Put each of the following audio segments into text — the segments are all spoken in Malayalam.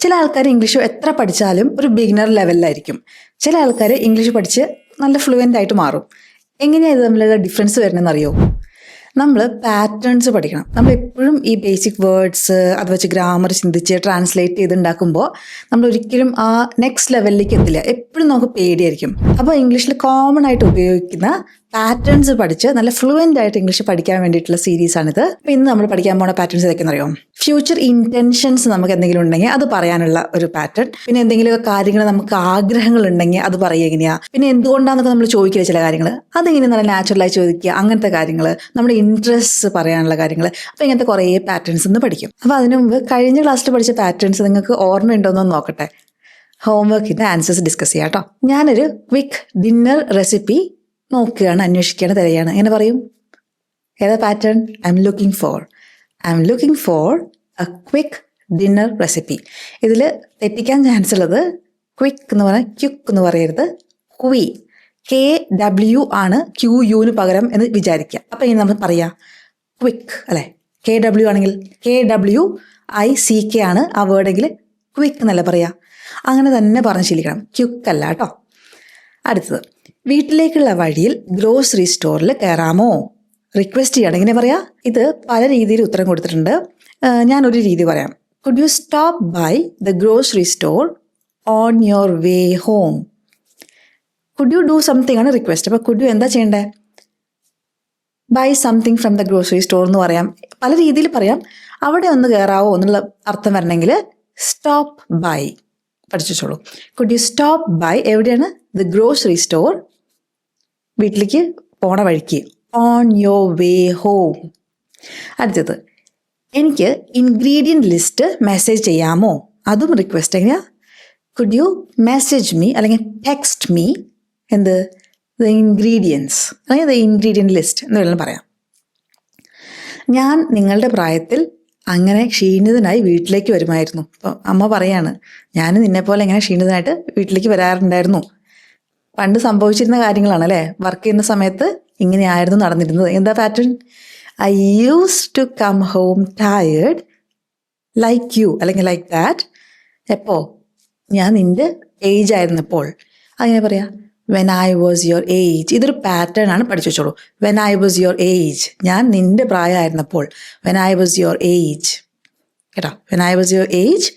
ചില ആൾക്കാർ ഇംഗ്ലീഷ് എത്ര പഠിച്ചാലും ഒരു ബിഗിനർ ലെവലിലായിരിക്കും. ചില ആൾക്കാർ ഇംഗ്ലീഷ് പഠിച്ച് നല്ല ഫ്ലുവൻ്റ് ആയിട്ട് മാറും. എങ്ങനെയാണ് ഇത് തമ്മിലുള്ള ഡിഫറൻസ് വരുന്നതെന്ന് അറിയോ? നമ്മൾ പാറ്റേൺസ് പഠിക്കണം. നമ്മൾ എപ്പോഴും ഈ ബേസിക് വേർഡ്സ് അത് വെച്ച് ഗ്രാമർ ചിന്തിച്ച് ട്രാൻസ്ലേറ്റ് ചെയ്തുണ്ടാക്കുമ്പോൾ നമ്മൾ ഒരിക്കലും ആ നെക്സ്റ്റ് ലെവലിലേക്ക് എത്തില്ല. എപ്പോഴും നമുക്ക് പേടിയായിരിക്കും. അപ്പോൾ ഇംഗ്ലീഷിൽ കോമൺ ആയിട്ട് ഉപയോഗിക്കുന്ന പാറ്റേൺസ് പഠിച്ച് നല്ല ഫ്ലുവൻ്റ് ആയിട്ട് ഇംഗ്ലീഷ് പഠിക്കാൻ വേണ്ടിയിട്ടുള്ള സീരീസാണിത്. അപ്പോൾ ഇന്ന് നമ്മൾ പഠിക്കാൻ പോണ പാറ്റേൺസ് ഏതൊക്കെയെന്ന് അറിയാം? ഫ്യൂച്ചർ ഇൻറ്റൻഷൻസ് നമുക്ക് എന്തെങ്കിലും ഉണ്ടെങ്കിൽ അത് പറയാനുള്ള ഒരു പാറ്റേൺ. പിന്നെ എന്തെങ്കിലും കാര്യങ്ങൾ നമുക്ക് ആഗ്രഹങ്ങൾ ഉണ്ടെങ്കിൽ അത് പറയുക എങ്ങനെയാ. പിന്നെ എന്തുകൊണ്ടാണെന്നൊക്കെ നമ്മൾ ചോദിക്കുക ചില കാര്യങ്ങൾ, അതെങ്ങനെ നല്ല നാച്ചുറലായി ചോദിക്കുക. അങ്ങനത്തെ കാര്യങ്ങൾ, നമ്മുടെ ഇൻട്രസ്റ്റ് പറയാനുള്ള കാര്യങ്ങൾ. അപ്പോൾ ഇങ്ങനത്തെ കുറേ പാറ്റേൺസ് ഇന്ന് പഠിക്കും. അപ്പോൾ അതിനു മുമ്പ് കഴിഞ്ഞ ക്ലാസ്സിൽ പഠിച്ച പാറ്റേൺസ് നിങ്ങൾക്ക് ഓർമ്മയുണ്ടോയെന്ന് നോക്കട്ടെ. ഹോംവർക്കിൻ്റെ ആൻസേഴ്സ് ഡിസ്കസ് ചെയ്യാം കേട്ടോ. ഞാനൊരു ക്വിക്ക് ഡിന്നർ റെസിപ്പി നോക്കുകയാണ്, അന്വേഷിക്കുകയാണ്, തിരയാണ്. എങ്ങനെ പറയും? ഏതാ pattern? I am looking for A quick dinner recipe. ഇതിൽ തെറ്റിക്കാൻ ചാൻസ് ഉള്ളത് ക്വിക്ക് എന്ന് പറഞ്ഞാൽ ക്യുക്ക് എന്ന് പറയരുത്, ക്വി. KW ആണ് QUന് പകരം എന്ന് വിചാരിക്കുക. അപ്പം ഇനി നമ്മൾ പറയാം ക്വിക്ക് അല്ലേ. KW ആണെങ്കിൽ KWICK ആണ് ആ വേർഡെങ്കിൽ ക്വിക്ക് എന്നല്ല പറയാ. അങ്ങനെ തന്നെ പറഞ്ഞ് ശീലിക്കണം, ക്യുക്ക് അല്ല കേട്ടോ. അടുത്തത്, വീട്ടിലേക്കുള്ള വഴിയിൽ ഗ്രോസറി സ്റ്റോറിൽ കയറാമോ? റിക്വസ്റ്റ് ചെയ്യണം. എങ്ങനെ പറയാ? ഇത് പല രീതിയിൽ ഉത്തരം കൊടുത്തിട്ടുണ്ട്. ഞാനൊരു രീതി പറയാം. Could you stop by the grocery store on your way home? Could you do something ആണ് റിക്വസ്റ്റ്. അപ്പോൾ കുഡ് യു എന്താ ചെയ്യേണ്ടത്? Buy something from the grocery store എന്ന് പറയാം. പല രീതിയിൽ പറയാം. അവിടെ ഒന്ന് കയറാവോ എന്നുള്ള അർത്ഥം വരണമെങ്കിൽ സ്റ്റോപ്പ് ബൈ പഠിച്ചോളൂ. കുഡ് യു സ്റ്റോപ്പ് ബൈ എവിടെയാണ്? ദ ഗ്രോസറി സ്റ്റോർ, വീട്ടിലേക്ക് പോണ വഴിക്ക്, ഓൺ യുവർ വേ ഹോം. അടുത്തത്, എനിക്ക് ഇൻഗ്രീഡിയൻറ്റ് ലിസ്റ്റ് മെസ്സേജ് ചെയ്യാമോ? അതും റിക്വസ്റ്റ്. എങ്ങനെയാ? കുഡ് യു മെസ്സേജ് മീ അല്ലെങ്കിൽ ടെക്സ്റ്റ് മീ എന്ത്? ദ ഇൻഗ്രീഡിയൻസ് അല്ലെങ്കിൽ ദ ഇൻഗ്രീഡിയൻറ്റ് ലിസ്റ്റ് എന്ന് വേണമെങ്കിൽ പറയാം. ഞാൻ നിങ്ങളുടെ പ്രായത്തിൽ അങ്ങനെ ക്ഷീണിതനായി വീട്ടിലേക്ക് വരുമായിരുന്നു. അപ്പോൾ അമ്മ പറയാണ്, ഞാൻ നിന്നെപ്പോലെ ഇങ്ങനെ ക്ഷീണിതനായിട്ട് വീട്ടിലേക്ക് വരാറുണ്ടായിരുന്നു. പണ്ട് സംഭവിച്ചിരുന്ന കാര്യങ്ങളാണ് അല്ലേ. വർക്ക് ചെയ്യുന്ന സമയത്ത് ഇങ്ങനെയായിരുന്നു നടന്നിരുന്നത്. എന്താ pattern? I use to come home tired like you അല്ലെങ്കിൽ ലൈക്ക് ദാറ്റ്. എപ്പോൾ? ഞാൻ നിൻ്റെ ഏജ് ആയിരുന്നപ്പോൾ. അങ്ങനെ പറയാം, when I was your age. ഇതൊരു പാറ്റേൺ ആണ്, പഠിച്ചു വെച്ചോളൂ. When I was your age, ഞാൻ നിൻ്റെ പ്രായമായിരുന്നപ്പോൾ. When I was your age കേട്ടോ. When I was your age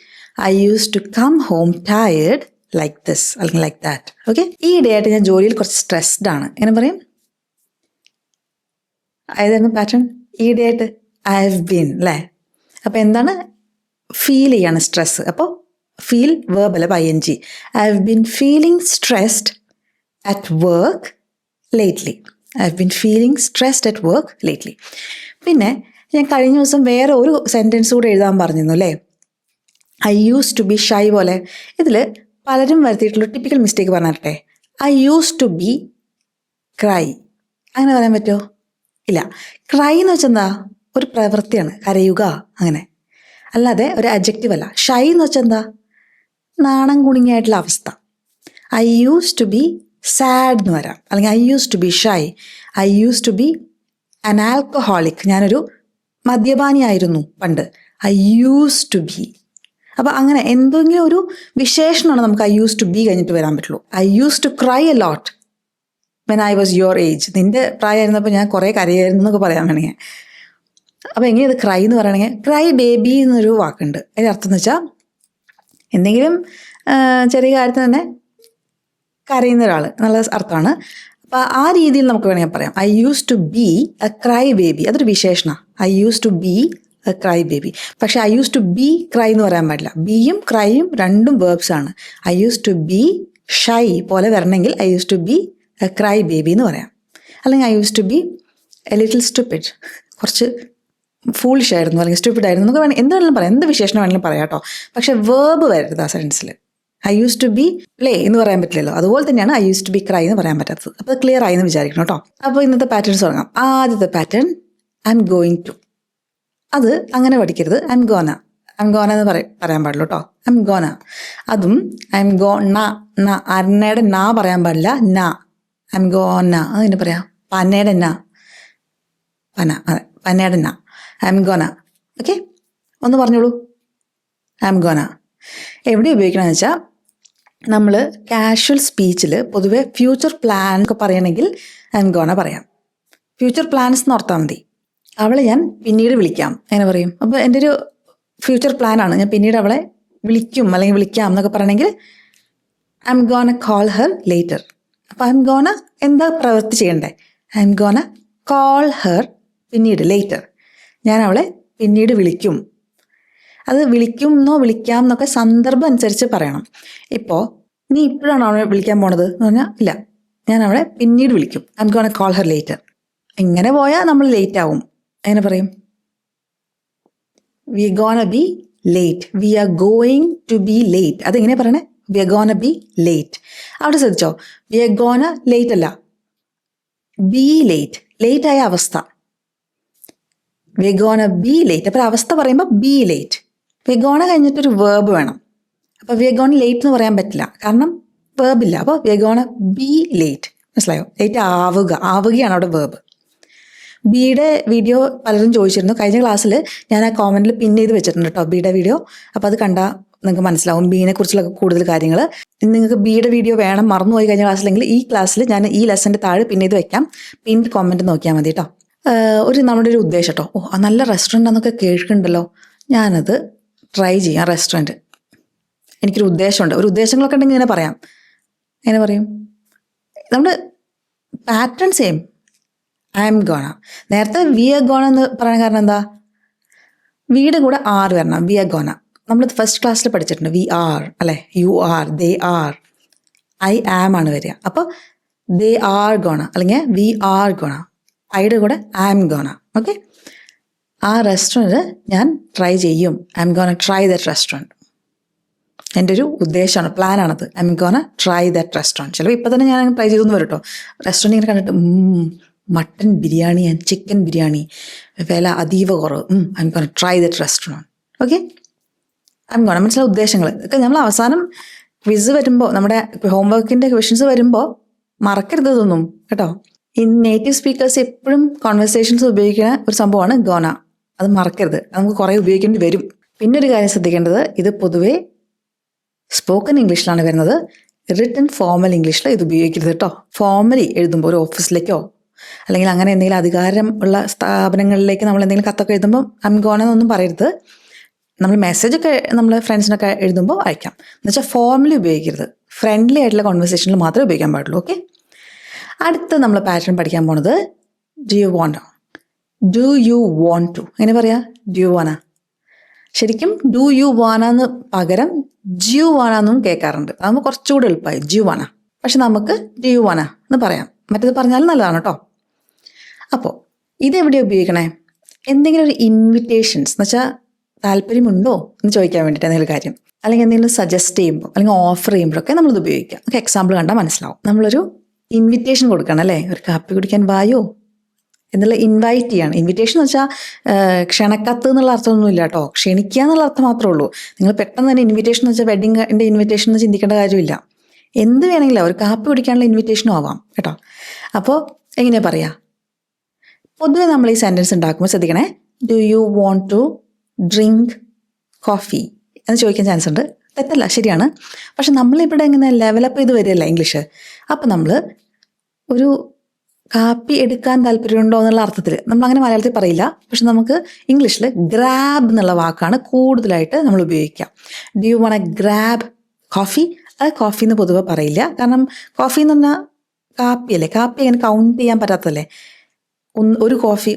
I use to come home tired like this അല്ലെങ്കിൽ ലൈക്ക് ദാറ്റ്. ഓക്കെ. ഈ ഇടയായിട്ട് ഞാൻ ജോലിയിൽ കുറച്ച് സ്ട്രെസ്ഡ് ആണ്. എങ്ങനെ പറയും? ഏതായിരുന്നു പാറ്റേൺ? ഈ ഇടയായിട്ട് ഐ ഹാവ് ബീൻ അല്ലേ. അപ്പോൾ എന്താണ്? ഫീൽ ചെയ്യാണ് സ്ട്രെസ്. അപ്പോൾ ഫീൽ വേർബ് അല്ല, ING. I have been feeling stressed at work lately. I have been feeling stressed at work lately. പിന്നെ ഞാൻ കഴിഞ്ഞ ദിവസം വേറെ ഒരു സെൻറ്റൻസ് കൂടെ എഴുതാൻ പറഞ്ഞിരുന്നു അല്ലേ, I use to be shy പോലെ. ഇതിൽ പലരും വരുത്തിയിട്ടുള്ള ടിപ്പിക്കൽ മിസ്റ്റേക്ക് പറഞ്ഞിട്ടെ. I use to be cry. അങ്ങനെ പറയാൻ പറ്റുമോ? ഇല്ല. ക്രൈ എന്ന് വെച്ചാൽ എന്താ? ഒരു പ്രവൃത്തിയാണ്, കരയുക, അങ്ങനെ. അല്ലാതെ ഒരു അഡ്ജക്റ്റീവ് അല്ല. ഷൈ എന്ന് വെച്ചാൽ എന്താ? നാണം കുണുങ്ങിയായിട്ടുള്ള അവസ്ഥ. I use to be sad എന്ന് വരാം, അല്ലെങ്കിൽ I use to be shy. I use to be an alcoholic. ഞാനൊരു മദ്യപാനിയായിരുന്നു പണ്ട്. I use to be. അപ്പോൾ അങ്ങനെ എന്തെങ്കിലും ഒരു വിശേഷണമാണ് നമുക്ക് ഐ യൂസ് ടു ബി കഴിഞ്ഞിട്ട് വരാൻ പറ്റുള്ളൂ. I use to cry a lot when I was your age. നിൻ്റെ പ്രായമായിരുന്നപ്പോൾ ഞാൻ കുറേ കരയായിരുന്നു എന്നൊക്കെ പറയാൻ വേണമെങ്കിൽ. അപ്പോൾ എങ്ങനെയത് ക്രൈ എന്ന് പറയണമെങ്കിൽ? ക്രൈ ബേബി എന്നൊരു വാക്കുണ്ട്. അതിൻ്റെ അർത്ഥം എന്ന് വെച്ചാൽ എന്തെങ്കിലും ചെറിയ കാര്യത്തിന് തന്നെ കരയുന്ന ഒരാൾ എന്നുള്ള അർത്ഥമാണ്. അപ്പോൾ ആ രീതിയിൽ നമുക്ക് വേണമെങ്കിൽ പറയാം I use to be a cry baby. അതൊരു വിശേഷണമാണ്, I use to be a cry baby. പക്ഷേ I use to be cry എന്ന് പറയാൻ പാടില്ല. ബിയും ക്രൈയും രണ്ടും വേർബ്സ് ആണ്. I use to be shy പോലെ വരണമെങ്കിൽ I use to be a cry baby എന്ന് പറയാം. അല്ലെങ്കിൽ I use to be a little stupid, കുറച്ച് ഫൂളിഷ് ആയിരുന്നു അല്ലെങ്കിൽ സ്റ്റുപ്പിഡ് ആയിരുന്നു, നമുക്ക് വേണമെങ്കിൽ എന്ത് വേണമെങ്കിലും പറയാം, എന്ത് വിശേഷണം വേണമെങ്കിലും പറയാം കേട്ടോ. പക്ഷെ വേർബ് വരരുത് ആ സെൻറ്റൻസിൽ. I use to be play എന്ന് പറയാൻ പറ്റില്ലല്ലോ. അതുപോലെ തന്നെയാണ് I use to be cry എന്ന് പറയാൻ പറ്റാത്തത്. അപ്പോൾ അത് ക്ലിയർ ആയി എന്ന് വിചാരിക്കണം കേട്ടോ. അപ്പോൾ ഇന്നത്തെ പാറ്റേൺസ് തുടങ്ങാം. ആദ്യത്തെ pattern I'm going to. അത് അങ്ങനെ പഠിക്കരുത്. ഐ എം ഗോന എന്ന് പറയാൻ പാടുള്ളൂ കേട്ടോ. I'm gonna. അതും ഐ എം അന്നയുടെ നാ പറയാൻ പാടില്ല, നാ. ഐ എം ഗോന അതിന് പറയാം പനയുടെ നാ. അതെ, പനയുടെ നാ. I M ഗോന. ഓക്കെ, ഒന്ന് പറഞ്ഞോളൂ. I'm gonna. എവിടെ ഉപയോഗിക്കണമെന്ന് വെച്ചാൽ നമ്മൾ കാഷ്വൽ സ്പീച്ചിൽ പൊതുവെ ഫ്യൂച്ചർ പ്ലാൻ ഒക്കെ പറയണമെങ്കിൽ ഐ എം ഗോണ പറയാം. ഫ്യൂച്ചർ പ്ലാൻസ് എന്ന് ഓർത്താൽ മതി. അവളെ ഞാൻ പിന്നീട് വിളിക്കാം അങ്ങനെ പറയും. അപ്പോൾ എൻ്റെ ഒരു ഫ്യൂച്ചർ പ്ലാനാണ്, ഞാൻ പിന്നീട് അവളെ വിളിക്കും അല്ലെങ്കിൽ വിളിക്കാം എന്നൊക്കെ പറയണമെങ്കിൽ I M gonna call her later. അപ്പോൾ ഐ എം ഗോണ എന്താ പ്രവൃത്തി ചെയ്യണ്ടേ? I M gonna call her പിന്നീട്, ലേറ്റർ. ഞാൻ അവളെ പിന്നീട് വിളിക്കും. അത് വിളിക്കും എന്നോ വിളിക്കാം എന്നൊക്കെ സന്ദർഭം അനുസരിച്ച് പറയണം. ഇപ്പോൾ നീ ഇപ്പോഴാണോ അവളെ വിളിക്കാൻ പോണത് എന്ന് പറഞ്ഞാൽ ഇല്ല, ഞാൻ അവളെ പിന്നീട് വിളിക്കും. I'm gonna call her later. ഇങ്ങനെ പോയാൽ നമ്മൾ ലേറ്റ് ആവും. എങ്ങനെ പറയും? We gonna be late. We are going to be late. അതെങ്ങനെ പറയണേ? We are gonna be late. അവിടെ ശ്രദ്ധിച്ചോ, വി ആർ ഗോണ ലേറ്റ് അല്ല, ബി ലേറ്റ്. ലേറ്റ് ആയ അവസ്ഥ. We are gonna be late. അപ്പോൾ അവസ്ഥ പറയുമ്പോൾ be late. We are gonna കഴിഞ്ഞിട്ടൊരു വേർബ് വേണം. അപ്പോൾ വി ആർ ഗോണ ലേറ്റ് എന്ന് പറയാൻ പറ്റില്ല, കാരണം വേർബില്ല. അപ്പോൾ we are gonna be late. മനസ്സിലായോ? ലേറ്റ് ആവുകയാണ് അവിടെ വേർബ്. ബിയുടെ വീഡിയോ പലരും ചോദിച്ചിരുന്നു. കഴിഞ്ഞ ക്ലാസ്സിൽ ഞാൻ ആ കോമൻറ്റിൽ പിൻ ചെയ്ത് വെച്ചിട്ടുണ്ട് കേട്ടോ ബിയുടെ വീഡിയോ. അപ്പോൾ അത് കണ്ടാൽ നിങ്ങൾക്ക് മനസ്സിലാവും ബീനെ കുറിച്ചുള്ള കൂടുതൽ കാര്യങ്ങൾ. നിങ്ങൾക്ക് ബിയുടെ വീഡിയോ വേണം, മറന്നുപോയി കഴിഞ്ഞ ക്ലാസ്സിലെങ്കിൽ ഈ ക്ലാസ്സിൽ ഞാൻ ഈ ലെസൻ്റെ താഴെ പിൻ ചെയ്ത് വെക്കാം. പിൻ കോമൻറ്റ് നോക്കിയാൽ മതി കേട്ടോ. നമ്മുടെ ഒരു ഉദ്ദേശം കേട്ടോ. നല്ല റെസ്റ്റോറൻ്റ് ആണെന്നൊക്കെ കേൾക്കുന്നുണ്ടല്ലോ, ഞാനത് ട്രൈ ചെയ്യാം റെസ്റ്റോറൻറ്റ്. എനിക്കൊരു ഉദ്ദേശമുണ്ട്. ഒരു ഉദ്ദേശങ്ങളൊക്കെ ഉണ്ടെങ്കിൽ ഇങ്ങനെ പറയാം. എങ്ങനെ പറയും? നമ്മുടെ pattern same. I'm gonna. നേരത്തെ വി ആർ ഗോണ എന്ന് പറയാൻ കാരണം എന്താ? വിയുടെ കൂടെ ആർ വരണം. വി ആർ ഗോണ നമ്മൾ ഫസ്റ്റ് ക്ലാസ്സിൽ പഠിച്ചിട്ടുണ്ട്. വി ആർ അല്ലേ, you are, they are, I am ആണ് വരിക. അപ്പോൾ ദേ ആർ ഗോണ അല്ലെങ്കിൽ വി ആർ ഗോണ. ഐയുടെ കൂടെ ഐ എം ഗോണ. ഓക്കെ, ആ റെസ്റ്റോറൻറ്റ് ഞാൻ ട്രൈ ചെയ്യും. I'm gonna try that restaurant. എൻ്റെ ഒരു ഉദ്ദേശമാണ്, പ്ലാനാണത്. I'm gonna try that restaurant. ചിലപ്പോൾ ഇപ്പം തന്നെ ഞാൻ ട്രൈ ചെയ്തൊന്നും വരും കേട്ടോ. റെസ്റ്റോറൻറ്റ് ഇങ്ങനെ കണ്ടിട്ട് mutton biryani and chicken biryani, വില അതീവ കുറവ്. I M gonna try that restaurant. Okay, I M gonna. മനസ്സിലായ ഉദ്ദേശങ്ങൾ ഒക്കെ നമ്മൾ അവസാനം ക്വിസ് വരുമ്പോൾ, നമ്മുടെ ഹോംവർക്കിൻ്റെ ക്വസ്റ്റ്യൻസ് വരുമ്പോൾ മറക്കരുത് ഇതൊന്നും കേട്ടോ. ഈ നേറ്റീവ് സ്പീക്കേഴ്സ് എപ്പോഴും കോൺവെർസേഷൻസ് ഉപയോഗിക്കുന്ന ഒരു സംഭവമാണ് ഗോണ. അത് മറക്കരുത്. അത് നമുക്ക് കുറേ ഉപയോഗിക്കേണ്ടി വരും. പിന്നെ ഒരു കാര്യം ശ്രദ്ധിക്കേണ്ടത്, ഇത് പൊതുവേ സ്പോക്കൺ ഇംഗ്ലീഷിലാണ് വരുന്നത്. റിട്ടൺ ഫോർമൽ ഇംഗ്ലീഷിൽ ഇത് ഉപയോഗിക്കരുത് കേട്ടോ. ഫോർമലി എഴുതുമ്പോൾ ഒരു ഓഫീസിലേക്കോ അല്ലെങ്കിൽ അങ്ങനെ എന്തെങ്കിലും അധികാരം ഉള്ള സ്ഥാപനങ്ങളിലേക്ക് നമ്മൾ എന്തെങ്കിലും കത്തൊക്കെ എഴുതുമ്പോൾ ഐ എം ഗോണ എന്നൊന്നും പറയരുത്. നമ്മൾ മെസ്സേജൊക്കെ നമ്മൾ ഫ്രണ്ട്സിനൊക്കെ എഴുതുമ്പോൾ അയക്കാം. എന്നുവെച്ചാൽ ഫോർമലി ഉപയോഗിക്കരുത്. ഫ്രണ്ട്ലി ആയിട്ടുള്ള കോൺവെർസേഷനിൽ മാത്രമേ ഉപയോഗിക്കാൻ പാടുള്ളൂ. ഓക്കെ, അടുത്ത നമ്മൾ പാറ്റേൺ പഠിക്കാൻ പോണത് do you want. Do you want to എങ്ങനെ പറയാ? Do you wanna. ശരിക്കും ഡു യു വാനാന്ന് പകരം ജ്യു വാനാന്നും കേൾക്കാറുണ്ട്. അതാകുമ്പോൾ കുറച്ചുകൂടി എളുപ്പമായി, ജ്യു വാന. പക്ഷെ നമുക്ക് ഡു യു വാന എന്ന് പറയാം. മറ്റേത് പറഞ്ഞാലും നല്ലതാണ് കേട്ടോ. അപ്പോൾ ഇതെവിടെ ഉപയോഗിക്കണേ? എന്തെങ്കിലും ഒരു ഇൻവിറ്റേഷൻസ് എന്ന് വെച്ചാൽ താല്പര്യമുണ്ടോ എന്ന് ചോദിക്കാൻ വേണ്ടിയിട്ട് എന്തെങ്കിലും കാര്യം, അല്ലെങ്കിൽ എന്തെങ്കിലും സജസ്റ്റ് ചെയ്യുമ്പോൾ അല്ലെങ്കിൽ ഓഫർ ചെയ്യുമ്പോഴൊക്കെ നമ്മളിത് ഉപയോഗിക്കാം. നമുക്ക് എക്സാമ്പിൾ കണ്ടാൽ മനസ്സിലാവും. നമ്മളൊരു ഇൻവിറ്റേഷൻ കൊടുക്കണം അല്ലേ, ഒരു കാപ്പി കുടിക്കാൻ വായോ എന്നുള്ള ഇൻവൈറ്റ് ചെയ്യാണ്. ഇൻവിറ്റേഷൻ എന്ന് വെച്ചാൽ ക്ഷണക്കത്ത് എന്നുള്ള അർത്ഥമൊന്നും ഇല്ല കേട്ടോ. ക്ഷണിക്കുക എന്നുള്ള അർത്ഥം മാത്രമേ ഉള്ളൂ. നിങ്ങൾ പെട്ടെന്ന് തന്നെ ഇൻവിറ്റേഷൻ എന്ന് വെച്ചാൽ വെഡിങ്ങിൻ്റെ ഇൻവിറ്റേഷൻ എന്ന് ചിന്തിക്കേണ്ട കാര്യമില്ല. എന്ത് വേണമെങ്കിലും ഒരു കാപ്പി കുടിക്കാനുള്ള ഇൻവിറ്റേഷനും ആവാം കേട്ടോ. അപ്പോൾ എങ്ങനെയാണ് പറയുക? പൊതുവെ നമ്മൾ ഈ സെൻറ്റൻസ് ഉണ്ടാക്കുമ്പോൾ ശ്രദ്ധിക്കണേ. Do you want to drink coffee എന്ന് ചോദിക്കാൻ ചാൻസ് ഉണ്ട്. തെറ്റല്ല, ശരിയാണ്. പക്ഷെ നമ്മളിവിടെ ഇങ്ങനെ ലെവലപ്പ് ചെയ്ത് വരികയല്ല ഇംഗ്ലീഷ്. അപ്പം നമ്മൾ ഒരു കാപ്പി എടുക്കാൻ താല്പര്യമുണ്ടോ എന്നുള്ള അർത്ഥത്തിൽ നമ്മളങ്ങനെ മലയാളത്തിൽ പറയില്ല. പക്ഷെ നമുക്ക് ഇംഗ്ലീഷിൽ ഗ്രാബ് എന്നുള്ള വാക്കാണ് കൂടുതലായിട്ട് നമ്മൾ ഉപയോഗിക്കുക. Do you want grab coffee? അത് കോഫി എന്ന് പൊതുവെ പറയില്ല. കാരണം കോഫി എന്ന് പറഞ്ഞാൽ കാപ്പിയല്ലേ, കാപ്പി അങ്ങനെ കൗണ്ട് ചെയ്യാൻ പറ്റാത്തതല്ലേ. ഒരു കോഫി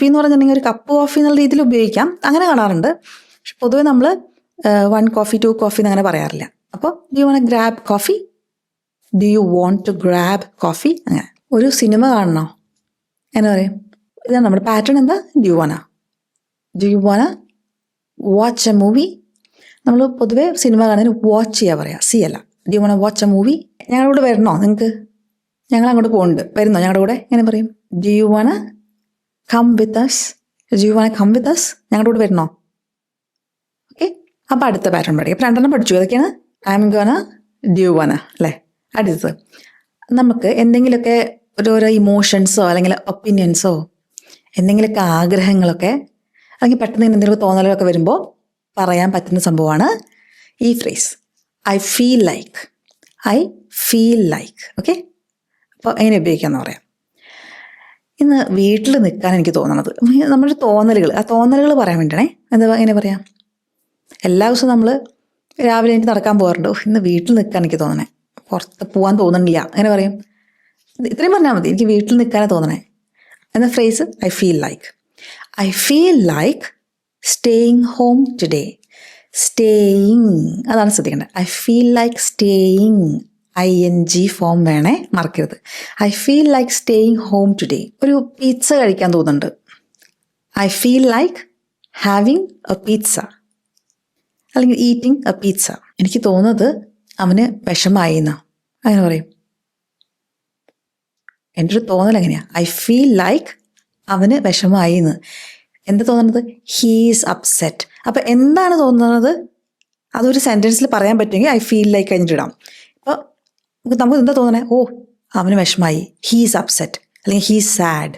എന്ന് പറഞ്ഞിട്ടുണ്ടെങ്കിൽ ഒരു കപ്പ് കോഫി എന്നുള്ള രീതിയിൽ ഉപയോഗിക്കാം, അങ്ങനെ കാണാറുണ്ട്. പക്ഷെ പൊതുവെ നമ്മൾ 1 കോഫി 2 കോഫി എന്ന് അങ്ങനെ പറയാറില്ല. അപ്പോൾ do you want grab coffee, do you want to grab coffee. അങ്ങനെ ഒരു സിനിമ കാണണോ എന്ന് പറയും. ഇതാണ് നമ്മുടെ പാറ്റേൺ. എന്താ? Do you want watch A movie. നമ്മൾ പൊതുവെ സിനിമ കാണാൻ വാച്ച് ചെയ്യാൻ പറയാം, സി അല്ല. Do you want watch A movie? ഞങ്ങളുടെ കൂടെ വരണോ നിങ്ങൾക്ക്? ഞങ്ങൾ അങ്ങോട്ട് പോകുന്നുണ്ട്, വരുന്നോ ഞങ്ങളുടെ കൂടെ? എങ്ങനെ പറയും? Do you want come with us? Do you want come with us? ഞങ്ങളുടെ കൂടെ വരണോ? ഓക്കെ, അപ്പോൾ അടുത്ത പാറ്റേൺ പഠിക്കാം. അപ്പോൾ 2 പഠിച്ചു. ഏതൊക്കെയാണ്? I M gonna, do you want അല്ലേ. അടുത്തത് നമുക്ക് എന്തെങ്കിലുമൊക്കെ ഓരോരോ ഇമോഷൻസോ അല്ലെങ്കിൽ ഒപ്പീനിയൻസോ എന്തെങ്കിലുമൊക്കെ ആഗ്രഹങ്ങളൊക്കെ അല്ലെങ്കിൽ പെട്ടെന്ന് എന്തെങ്കിലുമൊക്കെ തോന്നലൊക്കെ വരുമ്പോൾ പറയാൻ പറ്റുന്ന സംഭവമാണ് ഈ phrase I feel like. Okay, അപ്പോൾ എങ്ങനെ ഉപയോഗിക്കാമെന്ന് പറയാം. ഇന്ന് വീട്ടിൽ നിൽക്കാൻ എനിക്ക് തോന്നണത്, നമ്മുടെ തോന്നലുകൾ, ആ തോന്നലുകൾ പറയാൻ വേണ്ടിയാണേ. എങ്ങനെ പറയാം? എല്ലാ ദിവസവും നമ്മൾ രാവിലെ എനിക്ക് നടക്കാൻ പോകാറുണ്ട്. ഇന്ന് വീട്ടിൽ നിൽക്കാൻ എനിക്ക് തോന്നണേ, പുറത്ത് പോകാൻ തോന്നണില്ല. അങ്ങനെ പറയും. ഇത്രയും പറഞ്ഞാൽ മതി, എനിക്ക് വീട്ടിൽ നിൽക്കാനേ തോന്നണേ എന്ന phrase I feel like staying home today. Staying, അതാണ് ശ്രദ്ധിക്കേണ്ടത്. I feel like staying, ING form വേണേ, മറക്കരുത്. I feel like staying home today. ഒരു പിസ്സ കഴിക്കാൻ തോന്നുന്നുണ്ട്. I feel like having A pizza, അല്ലെങ്കിൽ ഈറ്റിംഗ് എ പിസ്സ. എനിക്ക് തോന്നുന്നത് അവന് വിഷമായി എന്നാ. അങ്ങനെ പറയും. എൻ്റെ ഒരു തോന്നൽ എങ്ങനെയാ? ഐ ഫീൽ ലൈക്ക് അവന് വിഷമായി എന്ന്. എന്താ തോന്നുന്നത്? He's upset. അപ്പം എന്താണ് തോന്നുന്നത് അതൊരു സെൻറ്റൻസിൽ പറയാൻ പറ്റുമെങ്കിൽ ഐ ഫീൽ ലൈക്ക് കഴിഞ്ഞിട്ടിടാം. അപ്പോൾ നമുക്ക് എന്താ തോന്നണേ? ഓ, അവന് വിഷമായി, ഹീസ് അപ്സെറ്റ്, അല്ലെങ്കിൽ ഹീസ് സാഡ്.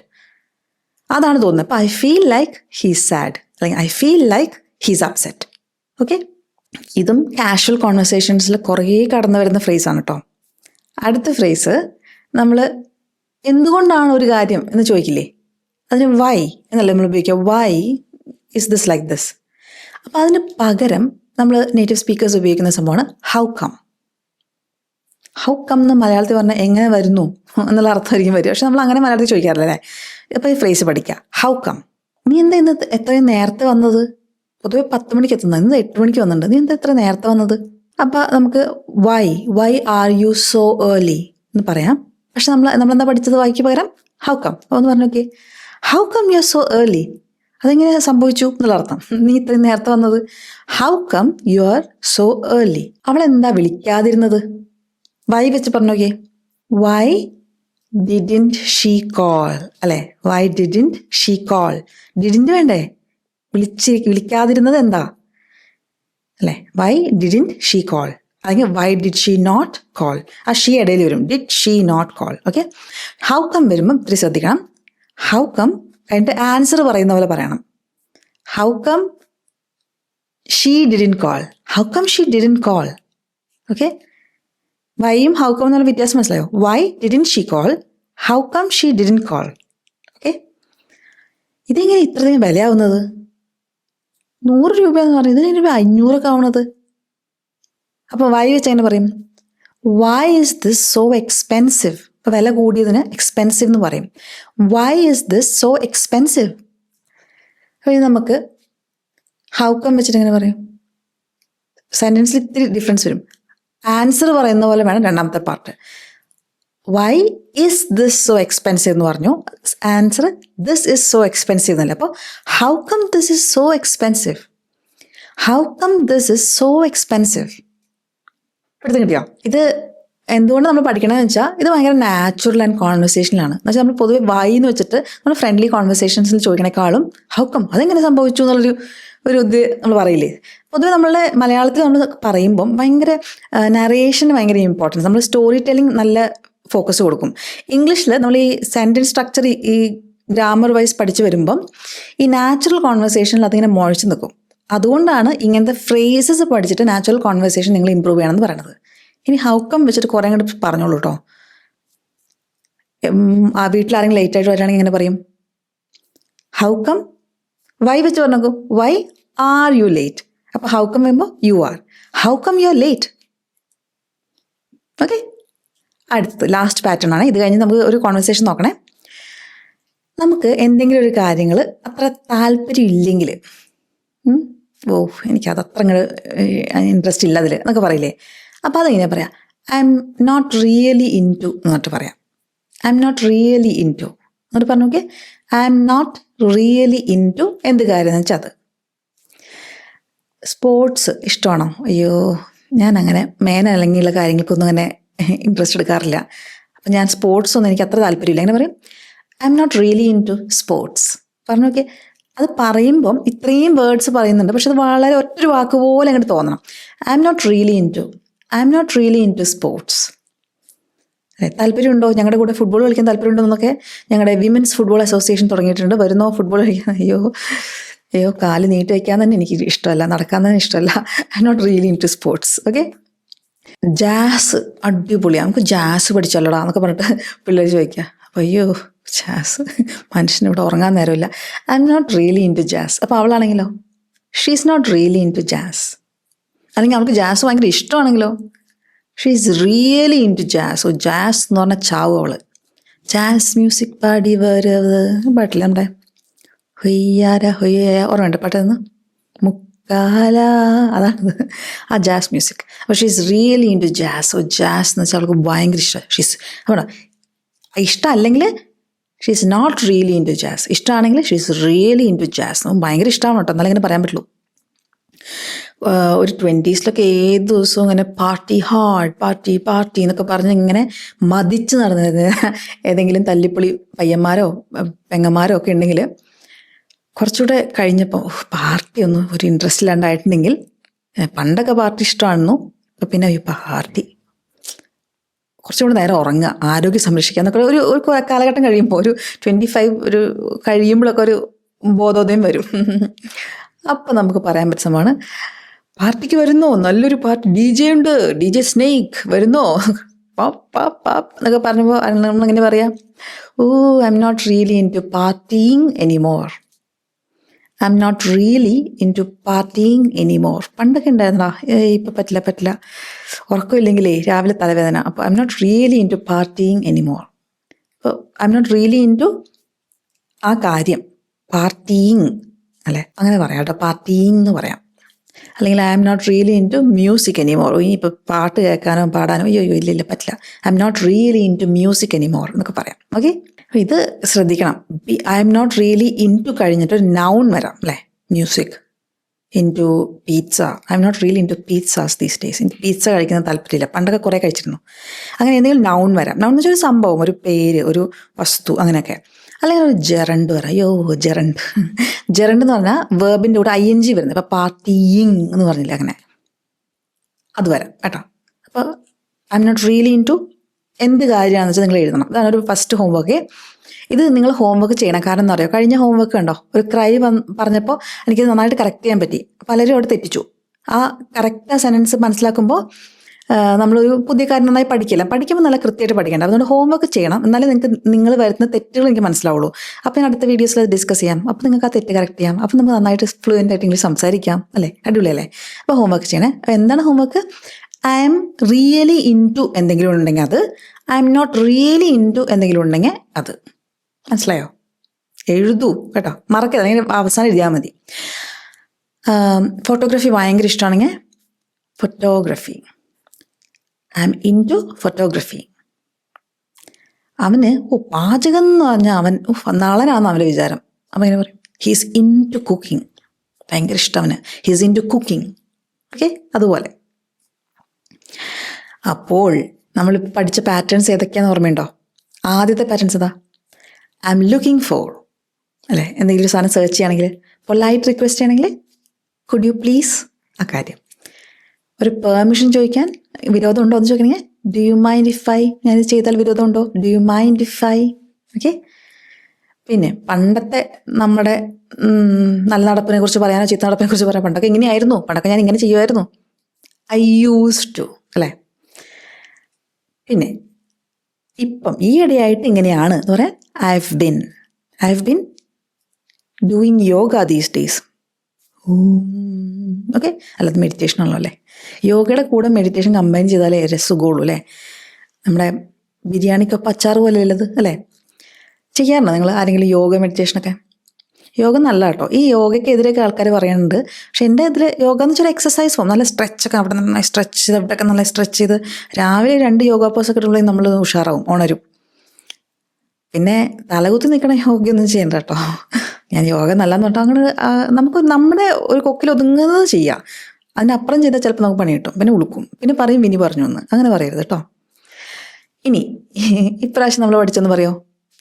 അതാണ് തോന്നുന്നത്. അപ്പോൾ I feel like he's sad, അല്ലെങ്കിൽ I feel like he's upset. Okay, ഇതും കാഷ്വൽ കോൺവെർസേഷൻസിൽ കുറേ കടന്നു വരുന്ന ഫ്രേസാണ് കേട്ടോ. അടുത്ത ഫ്രേസ്, നമ്മൾ എന്തുകൊണ്ടാണ് ഒരു കാര്യം എന്ന് ചോദിക്കില്ലേ, അതിന് വൈ എന്നല്ല നമ്മൾ ഉപയോഗിക്കുക. Why is this like this. അപ്പോൾ അതിന് പകരം നമ്മൾ നേറ്റീവ് സ്പീക്കേഴ്സ് ഉപയോഗിക്കുന്ന സംഭവമാണ് ഹൗ കം. ഹൗ കം എന്ന് മലയാളത്തിൽ പറഞ്ഞാൽ എങ്ങനെ വരുന്നു എന്നുള്ള അർത്ഥമായിരിക്കും വരിക. പക്ഷെ നമ്മൾ അങ്ങനെ മലയാളത്തിൽ ചോദിക്കാറില്ല അല്ലേ. അപ്പോൾ ഈ ഫ്രേസ് പഠിക്കുക. ഹൗ കം, നീ എന്താ ഇന്ന് എത്രയും നേരത്തെ വന്നത്? പൊതുവെ 10 മണിക്ക് എത്തുന്നത്, ഇന്ന് 8 മണിക്ക് വന്നിട്ടുണ്ട്, നീ എന്താ എത്ര നേരത്തെ വന്നത്? അപ്പോൾ നമുക്ക് why are you so early എന്ന് പറയാം. പക്ഷെ നമ്മളെന്താ പഠിച്ചത്? വൈക്ക് പകരം ഹൗ കം. ഒന്ന് പറഞ്ഞു നോക്കിയേ, how come you are so early. അതെങ്ങനെ സംഭവിച്ചു എന്നുള്ള അർത്ഥം. നീ ഇത്രയും നേരത്തെ വന്നത്. How come you are so early. അവളെന്താ വിളിക്കാതിരുന്നത്? വൈ വെച്ച് പറഞ്ഞു നോക്കിയേ. വൈ ഡിഡിൻറ്റ് ഷീ കോൾ, അല്ലേ? Why didn't she call. Didn't വേണ്ടേ? വിളിക്കാതിരുന്നത് എന്താ, അല്ലേ? വൈ ഡിഡിൻറ്റ് ഷീ കോൾ, അല്ലെങ്കിൽ why did she not call. ആ ഷീ ഇടയിൽ വരും, did she not call. Okay, how come വരുമ്പം ഇത്തിരി ശ്രദ്ധിക്കണം. ഹൗ കം അതിൻ്റെ ആൻസർ പറയുന്ന പോലെ പറയണം. How come she didn't call, how come she didn't call. Okay, വൈയും ഹൗ കം എന്നുള്ള വ്യത്യാസം മനസ്സിലായോ? Why didn't she call, how come she didn't call. Okay, ഇതെങ്ങനെ ഇത്രയും വിലയാവുന്നത്? 100 രൂപ എന്ന് പറയുന്നത് ഇതിന് 500 ആവണത്. അപ്പോൾ വൈ വെച്ച് എങ്ങനെ പറയും? Why is this so expensive. അപ്പോൾ വില കൂടിയതിന് എക്സ്പെൻസീവ് എന്ന് പറയും. Why is this so expensive. അപ്പോൾ ഇത് നമുക്ക് ഹൗ കം വെച്ചിട്ട് എങ്ങനെ പറയും? സെൻറ്റൻസിൽ ഇത്തിരി ഡിഫറൻസ് വരും. ആൻസർ പറയുന്ന പോലെ വേണം രണ്ടാമത്തെ part. Why is this so expensive എന്ന് പറഞ്ഞു. Answer this is so expensive എന്നല്ല. അപ്പോൾ how come this is so expensive, how come this is so expensive. എടുത്ത് കിട്ടിയോ? ഇത് എന്തുകൊണ്ട് നമ്മൾ പഠിക്കണമെന്ന് വെച്ചാൽ ഇത് ഭയങ്കര നാച്ചുറൽ ആൻഡ് കോൺവെർസേഷനിലാണ്. എന്ന് വെച്ചാൽ നമ്മൾ പൊതുവെ വൈ എന്ന് വെച്ചിട്ട് നമ്മൾ ഫ്രണ്ട്ലി കോൺവെർസേഷൻസിൽ ചോദിക്കണേക്കാളും ഹൗ കം, അതെങ്ങനെ സംഭവിച്ചു എന്നുള്ളൊരു ഇത് നമ്മൾ പറയില്ലേ. പൊതുവെ നമ്മളുടെ മലയാളത്തിൽ നമ്മൾ പറയുമ്പം ഭയങ്കര നറേഷന് ഭയങ്കര ഇമ്പോർട്ടൻസ്, നമ്മൾ സ്റ്റോറി ടെല്ലിംഗ് നല്ല ഫോക്കസ് കൊടുക്കും. ഇംഗ്ലീഷിൽ നമ്മൾ ഈ സെൻറ്റൻസ് സ്ട്രക്ചർ ഈ ഗ്രാമർ വൈസ് പഠിച്ചു വരുമ്പം ഈ നാച്ചുറൽ കോൺവെർസേഷനിൽ അതിങ്ങനെ മുഴച്ചു നിൽക്കും. അതുകൊണ്ടാണ് ഇങ്ങനത്തെ ഫ്രേസസ് പഠിച്ചിട്ട് നാച്ചുറൽ കോൺവെർസേഷൻ നിങ്ങൾ ഇമ്പ്രൂവ് ചെയ്യണമെന്ന് പറയുന്നത്. ഇനി ഹൗ കം വെച്ചിട്ട് കുറേ അങ്ങോട്ട് പറഞ്ഞോളൂ കേട്ടോ. ആ വീട്ടിൽ ആരെങ്കിലും ലേറ്റ് ആയിട്ട് വരികയാണെങ്കിൽ ഇങ്ങനെ പറയും ഹൗ കം. വൈ വെച്ച് പറഞ്ഞു നോക്കൂ. Why are you late. അപ്പോൾ ഹൗ കം വരുമ്പോൾ you are. How come you are late. Okay, അടുത്ത് ലാസ്റ്റ് പാറ്റേൺ ആണ്. ഇത് കഴിഞ്ഞ് നമുക്ക് ഒരു കോൺവെർസേഷൻ നോക്കണേ. നമുക്ക് എന്തെങ്കിലും ഒരു കാര്യങ്ങൾ അത്ര താല്പര്യം ഇല്ലെങ്കിൽ, എനിക്കത് അത്ര അങ്ങോട്ട് ഇൻട്രസ്റ്റ് ഇല്ല അതിൽ എന്നൊക്കെ പറയില്ലേ. അപ്പോൾ അതെങ്ങനെ പറയാം? I'm not really into എന്നിട്ട് പറയാം. I'm not really into എന്നിട്ട് പറഞ്ഞു നോക്കിയേ. I'm not really into എന്ത് കാര്യം എന്ന് വെച്ചാൽ അത്. സ്പോർട്സ് ഇഷ്ടമാണോ? അയ്യോ, ഞാൻ അങ്ങനെ മേനല്ലെങ്കിലുള്ള കാര്യങ്ങൾക്കൊന്നും അങ്ങനെ ഇൻട്രസ്റ്റ് എടുക്കാറില്ല. അപ്പം ഞാൻ സ്പോർട്സ് ഒന്നും എനിക്ക് അത്ര താല്പര്യമില്ല. എങ്ങനെ പറയും? I'm not really into sports. പറഞ്ഞു നോക്കിയേ. അത് പറയുമ്പം ഇത്രയും വേർഡ്സ് പറയുന്നുണ്ട്, പക്ഷെ അത് വളരെ ഒറ്റൊരു വാക്ക് പോലെ അങ്ങോട്ട് തോന്നണം. I'm not really into sports. താല്പര്യമുണ്ടോ? ഞങ്ങളുടെ കൂടെ ഫുട്ബോൾ കളിക്കാൻ താല്പര്യമുണ്ടോ എന്നൊക്കെ ഞങ്ങളുടെ വിമൻസ് ഫുട്ബോൾ അസോസിയേഷൻ തുടങ്ങിയിട്ടുണ്ട്. വരുന്നോ ഫുട്ബോൾ കളിക്കാൻ? അയ്യോ, അയ്യോ കാല് നീട്ടി വയ്ക്കാൻ തന്നെ എനിക്ക് ഇഷ്ടമല്ല, നടക്കാൻ തന്നെ ഇഷ്ടമല്ല. I not really into sports. Okay. Jazz അടിപൊളിയാണ്, നമുക്ക് ജാസ് പഠിച്ചല്ലോടാ എന്നൊക്കെ പറഞ്ഞിട്ട് പിള്ളേർ ചോദിക്കുക. അപ്പോൾ അയ്യോ ജാസ്, മനുഷ്യനിവിടെ ഉറങ്ങാൻ നേരമില്ല. I'm not really into jazz. അപ്പോൾ അവളാണെങ്കിലോ she is not really into jazz. അല്ലെങ്കിൽ അവൾക്ക് ജാസ് ഭയങ്കര ഇഷ്ടമാണെങ്കിലോ she is really into jazz. ഓ ജാസ് എന്ന് പറഞ്ഞാൽ ചാവും അവള്. ജാസ് മ്യൂസിക് പാടി വരവ് പാട്ടില്ല നമ്മുടെ ഹൊയ്യാര ഹൊയ്യ, ഓർമ്മയുണ്ട് പാട്ടെന്ന് മുക്കാല, അതാണ് ആ ജാസ് മ്യൂസിക്. അപ്പോൾ she is really into jazz. ഓ ജാസ് എന്ന് വെച്ചാൽ അവൾക്ക് ഭയങ്കര ഇഷ്ടമാണ്. ഷീസ് അവിടെ ഇഷ്ടം അല്ലെങ്കിൽ she is not really into jazz. ഇഷ്ടമാണെങ്കിൽ she is really into jazz. ഭയങ്കര ഇഷ്ടമാണ് കേട്ടോ, എന്നാലും ഇങ്ങനെ പറയാൻ പറ്റുള്ളൂ. ഒരു 20s ഏത് ദിവസവും ഇങ്ങനെ പാർട്ടി ഹാർഡ് പാർട്ടി പാർട്ടി എന്നൊക്കെ പറഞ്ഞ് ഇങ്ങനെ മതിച്ച് നടന്നത് ഏതെങ്കിലും തല്ലിപ്പൊളി പയ്യന്മാരോ പെങ്ങന്മാരോ ഒക്കെ ഉണ്ടെങ്കിൽ കുറച്ചുകൂടെ കഴിഞ്ഞപ്പോൾ പാർട്ടി ഒന്നും ഒരു ഇൻട്രസ്റ്റ് ഇല്ലാണ്ടായിട്ടുണ്ടെങ്കിൽ, പണ്ടൊക്കെ പാർട്ടി ഇഷ്ടമാണെന്നു, പിന്നെ ഈ പാർട്ടി കുറച്ചുകൂടെ നേരം ഉറങ്ങുക, ആരോഗ്യം സംരക്ഷിക്കുക എന്നൊക്കെ ഒരു കാലഘട്ടം കഴിയുമ്പോൾ ഒരു 25 ഒരു കഴിയുമ്പോഴൊക്കെ ഒരു ബോധോദയം വരും. അപ്പം നമുക്ക് പറയാൻ പറ്റുന്നതാണ് പാർട്ടിക്ക് വരുന്നോ, നല്ലൊരു പാർട്ടി, DJ ഉണ്ട്, DJ സ്നേക്ക് വരുന്നോ, പാപ്പ് പാപ്പ് പാപ്പ് എന്നൊക്കെ പറഞ്ഞപ്പോൾ നമ്മളെങ്ങനെ പറയാം, ഓ I'm not really into partying anymore. I'm not really into partying anymore. പണ്ടൊക്കെ ഉണ്ടായിരുന്നടാ, ഇപ്പം പറ്റില്ല, ഉറക്കമില്ലെങ്കിലേ രാവിലെ തലവേദന. അപ്പോൾ I'm not really into partying anymore. അപ്പോൾ I'm not really into ആ കാര്യം, പാർട്ടിങ് അല്ലേ, അങ്ങനെ പറയാം കേട്ടോ, പാർട്ടിങ് എന്ന് പറയാം. അല്ലെങ്കിൽ I'm not really into music anymore. ഇനി ഇപ്പോൾ പാട്ട് കേൾക്കാനോ പാടാനോ അയ്യോ ഇല്ല പറ്റില്ല, I'm not really into music anymore എന്നൊക്കെ പറയാം. ഓക്കെ. അപ്പോൾ ഇത് ശ്രദ്ധിക്കണം. I'm not really into കഴിഞ്ഞിട്ട് ഒരു നൗൺ വരാം അല്ലേ, music, into pizza. I'm not really into pizzas these days. എനിക്ക് പീറ്റ്സ കഴിക്കുന്ന താല്പര്യമില്ല, പണ്ടൊക്കെ കുറേ കഴിച്ചിരുന്നു. അങ്ങനെ എന്തെങ്കിലും നൗൺ വരാം. നൗൺ എന്ന് വെച്ചാൽ ഒരു സംഭവം, ഒരു പേര്, ഒരു വസ്തു, അങ്ങനെയൊക്കെ. അല്ലെങ്കിൽ ഒരു ജെറണ്ട് വരാം. അയ്യോ ജെറണ്ട് എന്ന് പറഞ്ഞാൽ വേർബിൻ്റെ കൂടെ ING വരുന്നത്. ഇപ്പോൾ പാർട്ടിയിങ് എന്ന് പറഞ്ഞില്ല, അങ്ങനെ അത് വരാം കേട്ടോ. അപ്പോൾ I'm not really into എന്ത് കാര്യമാണെന്ന് വെച്ചാൽ നിങ്ങൾ എഴുതണം. അതാണ് ഒരു ഫസ്റ്റ് ഹോംവർക്ക്. ഇത് നിങ്ങൾ ഹോംവർക്ക് ചെയ്യണം. കാരണം എന്താ പറയുക, കഴിഞ്ഞ ഹോംവർക്ക് കണ്ടോ, ഒരു ക്രൈ പറഞ്ഞപ്പോൾ എനിക്കത് നന്നായിട്ട് കറക്റ്റ് ചെയ്യാൻ പറ്റി. പലരും അവിടെ തെറ്റിച്ചു. ആ കറക്റ്റ് സെൻറ്റൻസ് മനസ്സിലാക്കുമ്പോൾ നമ്മളൊരു പുതിയ കാര്യം നന്നായി പഠിക്കുമ്പോൾ നല്ല കൃത്യമായിട്ട് പഠിക്കേണ്ട. അതുകൊണ്ട് ഹോംവർക്ക് ചെയ്യണം, എന്നാലേ നിങ്ങൾ വരുന്ന തെറ്റുകൾ എനിക്ക് മനസ്സിലാവുള്ളൂ. അപ്പോൾ ഞാൻ അടുത്ത വീഡിയോസിൽ അത് ഡിസ്കസ് ചെയ്യാം. അപ്പോൾ നിങ്ങൾക്ക് ആ തെറ്റ് കറക്റ്റ് ചെയ്യാം. അപ്പോൾ നമുക്ക് നന്നായിട്ട് ഫ്ലുവൻ്റ് ആയിട്ട് ഇംഗ്ലീഷ് സംസാരിക്കാം അല്ലേ, അടിപൊളിയല്ലേ. അപ്പോൾ ഹോംവർക്ക് ചെയ്യണേ. എന്താണ് homework? I'm really into എന്തെങ്കിലും ഉണ്ടെങ്കിൽ അത്, I'm not really into എന്തെങ്കിലും ഉണ്ടെങ്കിൽ അത്. മനസ്സിലായോ? എഴുതൂ കേട്ടോ, മറക്കരുത്. അല്ലെങ്കിൽ അവസാനം എഴുതിയാൽ മതി. ഫോട്ടോഗ്രാഫി ഭയങ്കര ഇഷ്ടമാണെങ്കിൽ photography, I'm into photography. അവന് പാചകം എന്ന് പറഞ്ഞാൽ അവൻ നാളനാണെന്ന് അവൻ്റെ വിചാരം. അവൻ എങ്ങനെ പറയും? He's into cooking. ഭയങ്കര ഇഷ്ടം അവന്, he's into cooking. Okay. അതുപോലെ അപ്പോൾ നമ്മൾ പഠിച്ച പാറ്റേൺസ് ഏതൊക്കെയാണെന്ന് ഓർമ്മയുണ്ടോ? ആദ്യത്തെ പാറ്റേൺസ് ഏതാ? ഐ എം ലുക്കിംഗ് ഫോർ അല്ലേ, എന്തെങ്കിലും ഒരു സാധനം സെർച്ച് ചെയ്യുകയാണെങ്കിൽ, പൊളൈറ്റ് റിക്വസ്റ്റ് ചെയ്യണമെങ്കിൽ കുഡ് യു പ്ലീസ്, ആ കാര്യം. ഒരു പെർമിഷൻ ചോദിക്കാൻ വിരോധം ഉണ്ടോ എന്ന് ചോദിക്കണമെങ്കിൽ do you mind if I, ഞാനിത് ചെയ്താൽ വിരോധം ഉണ്ടോ, do you mind if I. Okay. പിന്നെ പണ്ടത്തെ നമ്മുടെ നല്ല നടപ്പിനെ കുറിച്ച് പറയാനോ ചീത്ത നടപ്പിനെ കുറിച്ച് പറയാം. പണ്ടൊക്കെ ഇങ്ങനെയായിരുന്നു, പണ്ടൊക്കെ ഞാൻ ഇങ്ങനെ ചെയ്യുമായിരുന്നു, ഐ യൂസ് ടു അല്ലേ. പിന്നെ ഇപ്പം ഈയിടെയായിട്ട് ഇങ്ങനെയാണ് എന്ന് പറയാൻ I have been doing yoga these days. Okay. അല്ലാതെ മെഡിറ്റേഷൻ ആണല്ലോ അല്ലേ. യോഗയുടെ കൂടെ മെഡിറ്റേഷൻ കമ്പൈൻ ചെയ്താലേ രസമുള്ളൂ അല്ലേ. നമ്മുടെ ബിരിയാണിക്കൊപ്പം അച്ചാർ പോലെ ഉള്ളത് അല്ലേ. ചെയ്യാറുണ്ടോ നിങ്ങൾ ആരെങ്കിലും യോഗ മെഡിറ്റേഷനൊക്കെ? യോഗ നല്ല കേട്ടോ. ഈ യോഗയ്ക്കെതിരെയൊക്കെ ആൾക്കാർ പറയുന്നുണ്ട്. പക്ഷെ എൻ്റെ ഇതിൽ യോഗ എന്ന് വെച്ചാൽ എക്സസൈസ് ഫോം, നല്ല സ്ട്രെച്ചൊക്കെ അവിടെ നന്നായി സ്ട്രെച്ച് ചെയ്ത് അവിടെയൊക്കെ നല്ല സ്ട്രെച്ച് ചെയ്ത് രാവിലെ 2 യോഗ പോസൊക്കെ ഇട്ടുണ്ടെങ്കിൽ നമ്മൾ ഉഷാറാവും, ഉണരും. പിന്നെ തലകുത്തി നിൽക്കണ യോഗയൊന്നും ചെയ്യണ്ട കേട്ടോ. ഞാൻ യോഗ നല്ലതെന്ന് പറഞ്ഞാൽ അങ്ങനെ നമുക്ക് നമ്മുടെ ഒരു കൊക്കിൽ ഒതുങ്ങുന്നത് ചെയ്യാം. അതിനപ്പുറം ചെയ്താൽ ചിലപ്പോൾ നമുക്ക് പണി കിട്ടും, പിന്നെ ഉളുക്കും, പിന്നെ പറയും വിനി പറഞ്ഞു എന്ന്. അങ്ങനെ പറയരുത് കേട്ടോ. ഇനി ഇപ്രാവശ്യം നമ്മൾ പഠിച്ചെന്ന് പറയോ,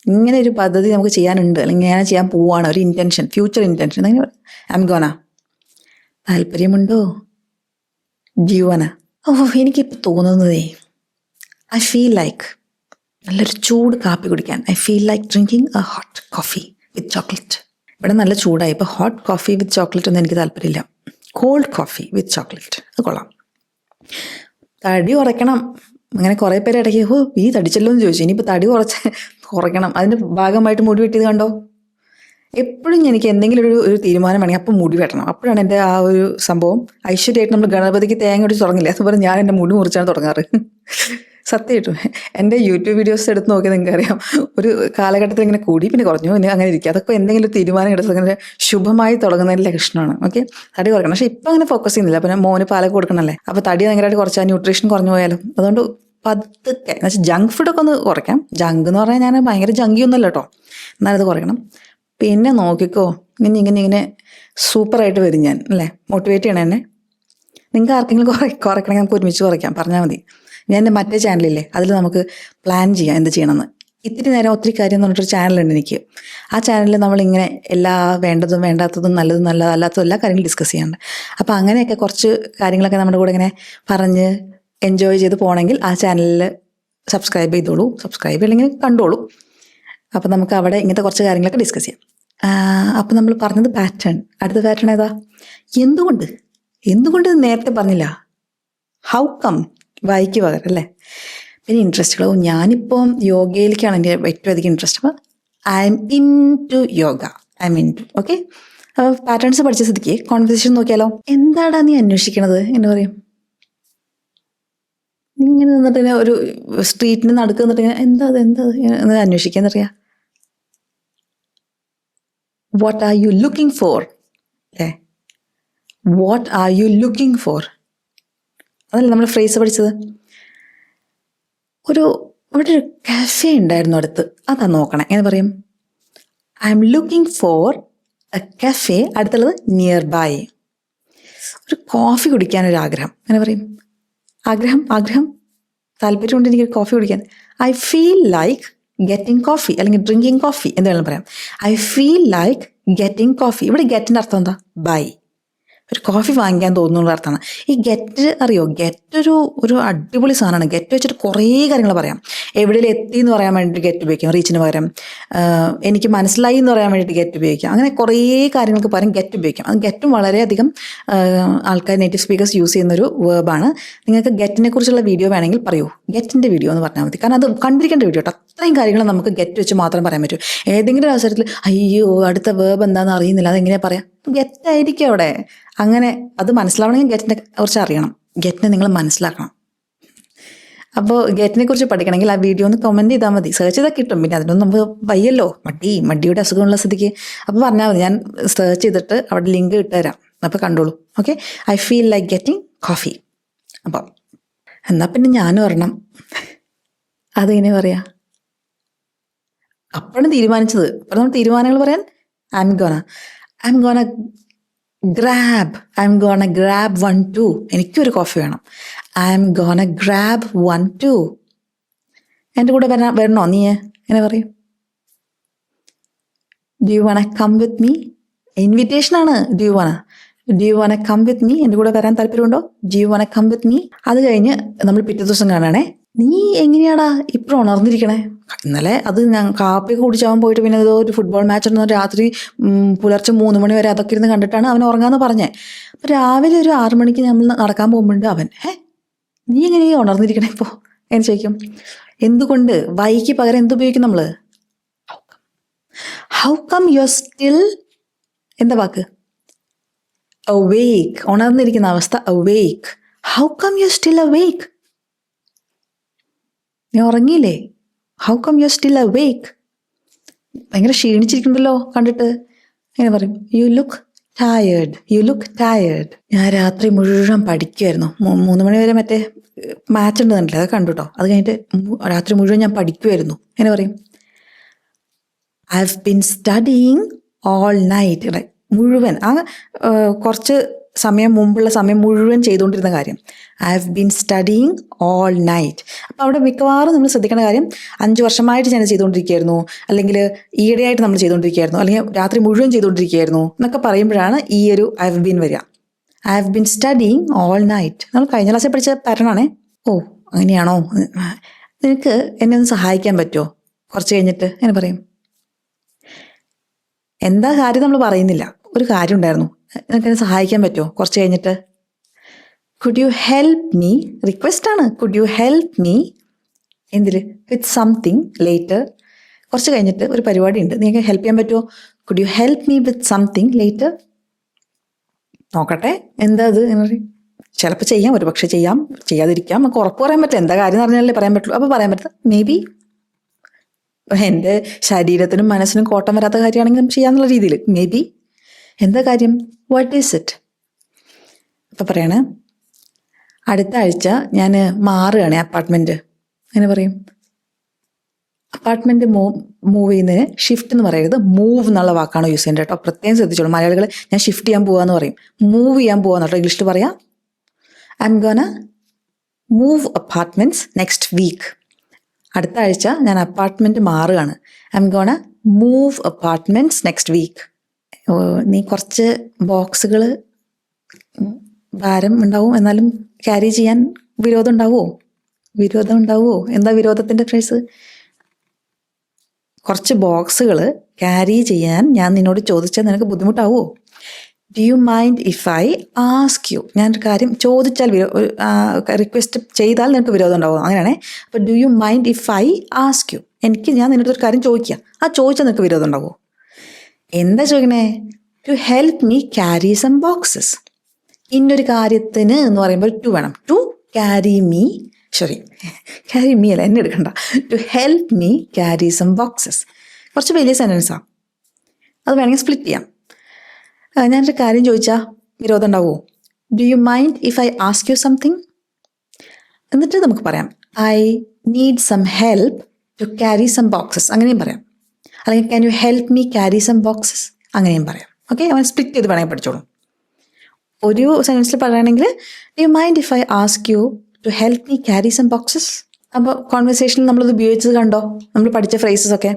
ഇങ്ങനെ ഒരു പദ്ധതി നമുക്ക് ചെയ്യാനുണ്ട്, അല്ലെങ്കിൽ ഞാൻ ചെയ്യാൻ പോവാണ്, ഒരു ഇൻറ്റൻഷൻ, ഫ്യൂച്ചർ ഇൻറ്റൻഷൻ. അങ്ങനെ ഐ എം ഗോണ. താല്പര്യമുണ്ടോ? ജീവന. എനിക്കിപ്പോൾ തോന്നുന്നതേ, ഐ ഫീൽ ലൈക്ക് നല്ലൊരു ചൂട് കാപ്പി കുടിക്കാൻ. I feel like drinking A hot coffee with chocolate. ഇവിടെ നല്ല ചൂടായി. ഇപ്പോൾ ഹോട്ട് കോഫി വിത്ത് ചോക്ലേറ്റ് ഒന്നും എനിക്ക് താല്പര്യമില്ല. കോൾഡ് കോഫി വിത്ത് ചോക്ലേറ്റ് അത് കൊള്ളാം. തടി കുറയ്ക്കണം. അങ്ങനെ കുറേ പേര് ഇടയ്ക്ക് ഈ തടിച്ചല്ലോ എന്ന് ചോദിച്ചു. ഇനിയിപ്പോൾ തടി കുറയ്ക്കണം. അതിൻ്റെ ഭാഗമായിട്ട് മുടി വെട്ടിയത് കണ്ടോ. എപ്പോഴും എനിക്ക് എന്തെങ്കിലും ഒരു തീരുമാനം വേണമെങ്കിൽ അപ്പം മുടി വെട്ടണം. അപ്പോഴാണ് എൻ്റെ ആ ഒരു സംഭവം. ഐശ്വര്യമായിട്ട് നമ്മൾ ഗണപതിക്ക് തേങ്ങ ഒടിച്ച് തുടങ്ങില്ലേ, അതുപോലെ ഞാൻ എൻ്റെ മുടി മുറിച്ചാണ് തുടങ്ങാറ്. സത്യമായിട്ടും എൻ്റെ യൂട്യൂബ് വീഡിയോസ് എടുത്ത് നോക്കിയാൽ നിങ്ങൾക്ക് അറിയാം, ഒരു കാലഘട്ടത്തിൽ ഇങ്ങനെ കൂടി പിന്നെ കുറഞ്ഞു പിന്നെ അങ്ങനെ ഇരിക്കുക. അതൊക്കെ എന്തെങ്കിലും ഒരു തീരുമാനം എടുത്ത് അങ്ങനെ ശുഭമായി തുടങ്ങുന്നതിൻ്റെ ലക്ഷണമാണ്. ഓക്കെ, തടി കുറയ്ക്കണം. പക്ഷേ ഇപ്പം അങ്ങനെ ഫോക്കസ് ചെയ്യുന്നില്ല. പിന്നെ മോന് പാലൊക്കെ കൊടുക്കണമല്ലേ, അപ്പോൾ തടി ഭയങ്കരമായിട്ട് കുറച്ചാൽ ന്യൂട്രീഷൻ കുറഞ്ഞു പോയാലും. അതുകൊണ്ട് പതുക്കെ എന്നുവെച്ചാൽ ജങ്ക് ഫുഡൊക്കെ ഒന്ന് കുറയ്ക്കാം. ജങ്ക് എന്ന് പറഞ്ഞാൽ ഞാൻ ഭയങ്കര ജങ്കിയൊന്നുമല്ല കേട്ടോ, എന്നാലത് കുറയ്ക്കണം. പിന്നെ നോക്കിക്കോ, ഇങ്ങനെ സൂപ്പറായിട്ട് വരും ഞാൻ, അല്ലേ? മോട്ടിവേറ്റ് ചെയ്യണം എന്നെ. നിങ്ങൾക്ക് ആർക്കെങ്കിലും കുറയ്ക്കണമെങ്കിൽ നമുക്ക് ഒരുമിച്ച് കുറയ്ക്കാം, പറഞ്ഞാൽ മതി. ഞാൻ എൻ്റെ മറ്റേ ചാനലില്ലേ, അതിൽ നമുക്ക് പ്ലാൻ ചെയ്യാം എന്ത് ചെയ്യണമെന്ന്. ഇത്തിരി നേരം ഒത്തിരി കാര്യം എന്ന് പറഞ്ഞിട്ടൊരു ചാനലുണ്ട് എനിക്ക്. ആ ചാനലിൽ നമ്മളിങ്ങനെ എല്ലാ വേണ്ടതും വേണ്ടാത്തതും നല്ലതും അല്ലാത്തതും എല്ലാ കാര്യങ്ങളും ഡിസ്കസ് ചെയ്യാറുണ്ട്. അപ്പോൾ അങ്ങനെയൊക്കെ കുറച്ച് കാര്യങ്ങളൊക്കെ നമ്മുടെ കൂടെ ഇങ്ങനെ പറഞ്ഞ് എൻജോയ് ചെയ്ത് പോകണമെങ്കിൽ ആ ചാനലിൽ സബ്സ്ക്രൈബ് ചെയ്തോളൂ. സബ്സ്ക്രൈബ് അല്ലെങ്കിൽ കണ്ടോളൂ. അപ്പോൾ നമുക്ക് അവിടെ ഇങ്ങനത്തെ കുറച്ച് കാര്യങ്ങളൊക്കെ ഡിസ്കസ് ചെയ്യാം. അപ്പോൾ നമ്മൾ പറഞ്ഞത് പാറ്റേൺ. അടുത്ത പാറ്റേൺ ഏതാ? എന്തുകൊണ്ട് നേരത്തെ പറഞ്ഞില്ല? ഹൗ കം, വൈക്ക് പകരം, അല്ലേ? പിന്നെ ഇൻട്രസ്റ്റുകൾ. ഞാനിപ്പോൾ യോഗയിലേക്കാണ് എൻ്റെ ഏറ്റവും അധികം ഇൻട്രസ്റ്റ്. അപ്പോൾ I'm into yoga, okay. അപ്പോൾ പാറ്റേൺസ് പഠിച്ച സ്ഥിതിക്ക് കോൺവെർസേഷൻ നോക്കിയാലോ. എന്താടാ നീ അന്വേഷിക്കണത് എന്ന് പറയും. ഇങ്ങനെ നിന്നിട്ട് ഒരു സ്ട്രീറ്റിന് നടുക്ക് നിന്നിട്ട് എന്താ എന്ന് അന്വേഷിക്കാൻ അറിയാം. What are you looking for, അല്ലേ? What are you looking for, അതല്ലേ നമ്മൾ ഫ്രേസ് പഠിച്ചത്. ഇവിടെ ഒരു കഫേ ഉണ്ടായിരുന്നു അടുത്ത്, അതാ നോക്കണേ. എങ്ങനെ പറയും? I am looking for A cafe. അടുത്തുള്ളത് നിയർ ബൈ. ഒരു കോഫി കുടിക്കാനൊരാഗ്രഹം, എങ്ങനെ പറയും? ആഗ്രഹം താല്പര്യമുണ്ട് എനിക്ക് കോഫി കുടിക്കാൻ. I feel like getting coffee, അല്ലെങ്കിൽ ഡ്രിങ്കിങ് കോഫി എന്ന് വേണം പറയാം. I feel like getting coffee. ഇവിടെ ഗെറ്റിൻ്റെ അർത്ഥം എന്താ? ബൈ. ഒരു കോഫി വാങ്ങിക്കാൻ തോന്നുന്നുള്ള അർത്ഥമാണ്. ഈ ഗെറ്റ് അറിയോ? ഗെറ്റ് ഒരു അടിപൊളി സാധനമാണ്. ഗെറ്റ് വെച്ചിട്ട് കുറേ കാര്യങ്ങൾ പറയാം. എവിടെയെങ്കിലും എത്തി എന്ന് പറയാൻ വേണ്ടിയിട്ട് ഗെറ്റ് ഉപയോഗിക്കാം, റീച്ചിന് പകരം. എനിക്ക് മനസ്സിലായി എന്ന് പറയാൻ വേണ്ടിയിട്ട് ഗെറ്റ് ഉപയോഗിക്കാം. അങ്ങനെ കുറേ കാര്യങ്ങൾക്ക് പകരം ഗെറ്റ് ഉപയോഗിക്കാം. അത് ഗെറ്റും വളരെയധികം ആൾക്കാർ, നേറ്റീവ് സ്പീക്കേഴ്സ് യൂസ് ചെയ്യുന്നൊരു വേർബാണ്. നിങ്ങൾക്ക് ഗെറ്റിനെ കുറിച്ചുള്ള വീഡിയോ വേണമെങ്കിൽ പറയൂ, ഗെറ്റിൻ്റെ വീഡിയോ എന്ന് പറഞ്ഞാൽ മതി. കാരണം അത് കണ്ടിരിക്കേണ്ട വീഡിയോ കേട്ടോ. അത്രയും കാര്യങ്ങൾ നമുക്ക് ഗെറ്റ് വെച്ച് മാത്രം പറയാൻ പറ്റൂ. ഏതെങ്കിലും അവസരത്തിൽ അയ്യോ അടുത്ത വേർബ് എന്താണെന്ന് അറിയുന്നില്ല, അതെങ്ങനെയാണ് പറയാം? ഗെറ്റായിരിക്കും അവിടെ. അങ്ങനെ അത് മനസ്സിലാവണമെങ്കിൽ ഗെറ്റിനെ കുറിച്ച് അറിയണം, ഗെറ്റിനെ നിങ്ങൾ മനസ്സിലാക്കണം. അപ്പോൾ ഗെറ്റിനെ കുറിച്ച് പഠിക്കണമെങ്കിൽ ആ വീഡിയോ ഒന്ന് കമൻറ്റ് ചെയ്താൽ മതി. സെർച്ച് ചെയ്താൽ കിട്ടും. പിന്നെ അതിനൊന്നും നമുക്ക് വയ്യല്ലോ, മടിയുടെ അസുഖമുള്ള സ്ഥിതിക്ക്. അപ്പോൾ പറഞ്ഞാൽ മതി, ഞാൻ സെർച്ച് ചെയ്തിട്ട് അവിടെ ലിങ്ക് ഇട്ടുതരാം, അപ്പോൾ കണ്ടോളൂ. Okay, I feel like getting coffee. അപ്പോൾ എന്നാൽ പിന്നെ ഞാനും ഒരെണ്ണം. അതെങ്ങനെ പറയാ? അപ്പോഴാണ് തീരുമാനിച്ചത്. അപ്പോൾ നമ്മൾ തീരുമാനങ്ങൾ പറയാൻ ഐ എം ഗോണ ഗ്രാബ് 1 2. എനിക്കൊരു കോഫി വേണം. I'm gonna grab 1 2. എൻ്റെ കൂടെ വരണോ നീ? എങ്ങനെ പറയും? Do you wanna come with me? ഇൻവിറ്റേഷനാണ്. Do you wanna come with me? എൻ്റെ കൂടെ വരാൻ താല്പര്യമുണ്ടോ? Do you wanna come with me? അത് കഴിഞ്ഞ് നമ്മൾ പിറ്റേ ദിവസം കാണണേ. നീ എങ്ങനെയാടാ ഇപ്പോൾ ഉണർന്നിരിക്കണേ? ഇന്നലെ അത് ഞാൻ കാപ്പിയൊക്കെ കുടിച്ചാവാൻ പോയിട്ട് പിന്നെ ഏതോ ഒരു ഫുട്ബോൾ മാച്ച് ഉണ്ടെന്ന് രാത്രി പുലർച്ചെ 3 മണി വരെ അതൊക്കെ ഇരുന്ന് കണ്ടിട്ടാണ് അവൻ ഉറങ്ങാമെന്ന് പറഞ്ഞേ. അപ്പോൾ രാവിലെ ഒരു 6 മണിക്ക് നമ്മൾ നടക്കാൻ പോകുമ്പോണ്ട് അവൻ നീ എങ്ങനെയാ ഉണർന്നിരിക്കണേ ഇപ്പോൾ എന്ന് ചോദിക്കും. എന്തുകൊണ്ട്? വൈക്ക് പകരം എന്തുപയോഗിക്കും നമ്മൾ? How come you are still, എന്താ വാക്ക്? awake. ഉണർന്നിരിക്കുന്ന അവസ്ഥ awake. How come you are still awake? നീ ഉറങ്ങിയില്ലേ? How come you are still awake? ഭയങ്കര ക്ഷീണിച്ചിരിക്കുന്നുണ്ടല്ലോ കണ്ടിട്ട്. എങ്ങനെ പറയും? You look tired. ഞാൻ രാത്രി മുഴുവൻ പഠിക്കുമായിരുന്നു. 3 മണി വരെ മറ്റേ മാച്ച് ഉണ്ട് കണ്ടില്ലേ, അതൊക്കെ കണ്ടു കേട്ടോ. അത് കഴിഞ്ഞിട്ട് രാത്രി മുഴുവൻ ഞാൻ പഠിക്കുമായിരുന്നു. എങ്ങനെ പറയും? I have been studying all night. മുഴുവൻ ആ കുറച്ച് സമയം മുമ്പുള്ള സമയം മുഴുവൻ ചെയ്തുകൊണ്ടിരുന്ന കാര്യം. I have been studying all night. അപ്പോൾ അവിടെ മിക്കവാറും നമ്മൾ ശ്രദ്ധിക്കേണ്ട കാര്യം 5 വർഷമായിട്ട് ഞാൻ ചെയ്തുകൊണ്ടിരിക്കുകയായിരുന്നു, അല്ലെങ്കിൽ ഈയിടെയായിട്ട് നമ്മൾ ചെയ്തുകൊണ്ടിരിക്കുകയായിരുന്നു, അല്ലെങ്കിൽ രാത്രി മുഴുവൻ ചെയ്തുകൊണ്ടിരിക്കുകയായിരുന്നു എന്നൊക്കെ പറയുമ്പോഴാണ് ഈ ഒരു ഐ ഹവ് ബീൻ വരിക. I have been studying all night. നമ്മൾ കഴിഞ്ഞ ക്ലാസ്സിൽ പഠിച്ച പാറ്റേൺ ആണേ. ഓ അങ്ങനെയാണോ? നിനക്ക് എന്നെ ഒന്ന് സഹായിക്കാൻ പറ്റുമോ കുറച്ച് കഴിഞ്ഞിട്ട്? എങ്ങനെ പറയും? എന്താ കാര്യം നമ്മൾ പറയുന്നില്ല. ഒരു കാര്യം ഉണ്ടായിരുന്നു, നിനക്ക് എന്നെ സഹായിക്കാൻ പറ്റുമോ കുറച്ച് കഴിഞ്ഞിട്ട്? Could you help me, request ആണ്. കുഡ് യു ഹെൽപ്പ് മീ എന്തിൽ? With something later. കുറച്ച് കഴിഞ്ഞിട്ട് ഒരു പരിപാടി ഉണ്ട്, നിങ്ങൾക്ക് ഹെൽപ്പ് ചെയ്യാൻ പറ്റുമോ? Could you help me with something later? നോക്കട്ടെ എന്താ അത് എന്ന് പറയും. ചിലപ്പോൾ ചെയ്യാം, ഒരു പക്ഷെ ചെയ്യാം, ചെയ്യാതിരിക്കാം, നമുക്ക് ഉറപ്പ് പറയാൻ പറ്റില്ല. എന്താ കാര്യം എന്ന് പറഞ്ഞാലേ പറയാൻ പറ്റുള്ളൂ. അപ്പോൾ പറയാൻ പറ്റില്ല മേ ബി. എൻ്റെ ശരീരത്തിനും മനസ്സിനും കോട്ടം വരാത്ത കാര്യമാണെങ്കിൽ നമുക്ക് ചെയ്യാന്നുള്ള രീതിയിൽ മേ ബി. എന്താ കാര്യം? What is it? അപ്പം പറയാണ്, അടുത്ത ആഴ്ച ഞാൻ മാറുകയാണ് അപ്പാർട്ട്മെൻറ്റ്. അങ്ങനെ പറയും. അപ്പാർട്ട്മെൻറ്റ് മൂവ് ചെയ്യുന്നതിന് ഷിഫ്റ്റ് എന്ന് പറയരുത്, മൂവ് എന്നുള്ള വാക്കാണ് യൂസ് ചെയ്യേണ്ടത് കേട്ടോ. പ്രത്യേകം ശ്രദ്ധിച്ചോളൂ. മലയാളികൾ ഞാൻ ഷിഫ്റ്റ് ചെയ്യാൻ പോവാന്ന് പറയും, മൂവ് ചെയ്യാൻ പോവാന്ന് കേട്ടോ. ഇംഗ്ലീഷിൽ പറയാം I'm gonna move apartments next week. അടുത്ത ആഴ്ച ഞാൻ അപ്പാർട്ട്മെൻറ്റ് മാറുകയാണ്. I'm gonna move apartments next week. നീ കുറച്ച് ബോക്സുകൾ ഭാരം ഉണ്ടാവും, എന്നാലും ക്യാരി ചെയ്യാൻ വിരോധം ഉണ്ടാവുമോ? വിരോധം ഉണ്ടാവുമോ? എന്താ വിരോധത്തിൻ്റെ ഫ്രേസ്? കുറച്ച് ബോക്സുകൾ ക്യാരി ചെയ്യാൻ ഞാൻ നിന്നോട് ചോദിച്ചാൽ നിനക്ക് ബുദ്ധിമുട്ടാവുമോ? Do you mind if I ask you? ഞാനൊരു കാര്യം ചോദിച്ചാൽ, റിക്വസ്റ്റ് ചെയ്താൽ നിനക്ക് വിരോധം ഉണ്ടാവുമോ? അങ്ങനെയാണേ. അപ്പോൾ do you mind if I ask U, ഞാൻ നിന്നോട് ഒരു കാര്യം ചോദിക്കുക, ആ ചോദിച്ചാൽ നിനക്ക് വിരോധം ഉണ്ടാവുമോ? എന്താ ചോദിക്കണേ? To help me carry some boxes. ഇന്നൊരു കാര്യത്തിന് എന്ന് പറയുമ്പോൾ ടു വേണം. To carry me, carry me അല്ല, എന്നെ എടുക്കണ്ട. To help me carry some boxes. കുറച്ച് വലിയ സെൻറ്റൻസാണ്, അത് വേണമെങ്കിൽ സ്പ്ലിറ്റ് ചെയ്യാം. ഞാനൊരു കാര്യം ചോദിച്ചാൽ വിരോധം ഉണ്ടാവുമോ? Do you mind if I ask you something? എന്നിട്ട് നമുക്ക് പറയാം I need some help to carry some boxes, അങ്ങനെയും പറയാം. അല്ലെങ്കിൽ can you help me carry some boxes, അങ്ങനെയും പറയാം. ഓക്കെ, അവൻ സ്പ്ലിറ്റ് ചെയ്ത് വേണമെങ്കിൽ പഠിച്ചോളൂ. ഒരു സെൻറ്റൻസിൽ പറയുകയാണെങ്കിൽ do you mind if I ask you to help me carry some boxes. അപ്പോൾ കോൺവെർസേഷനിൽ നമ്മളത് ഉപയോഗിച്ചത് കണ്ടോ, നമ്മൾ പഠിച്ച ഫ്രേസസ് ഒക്കെ.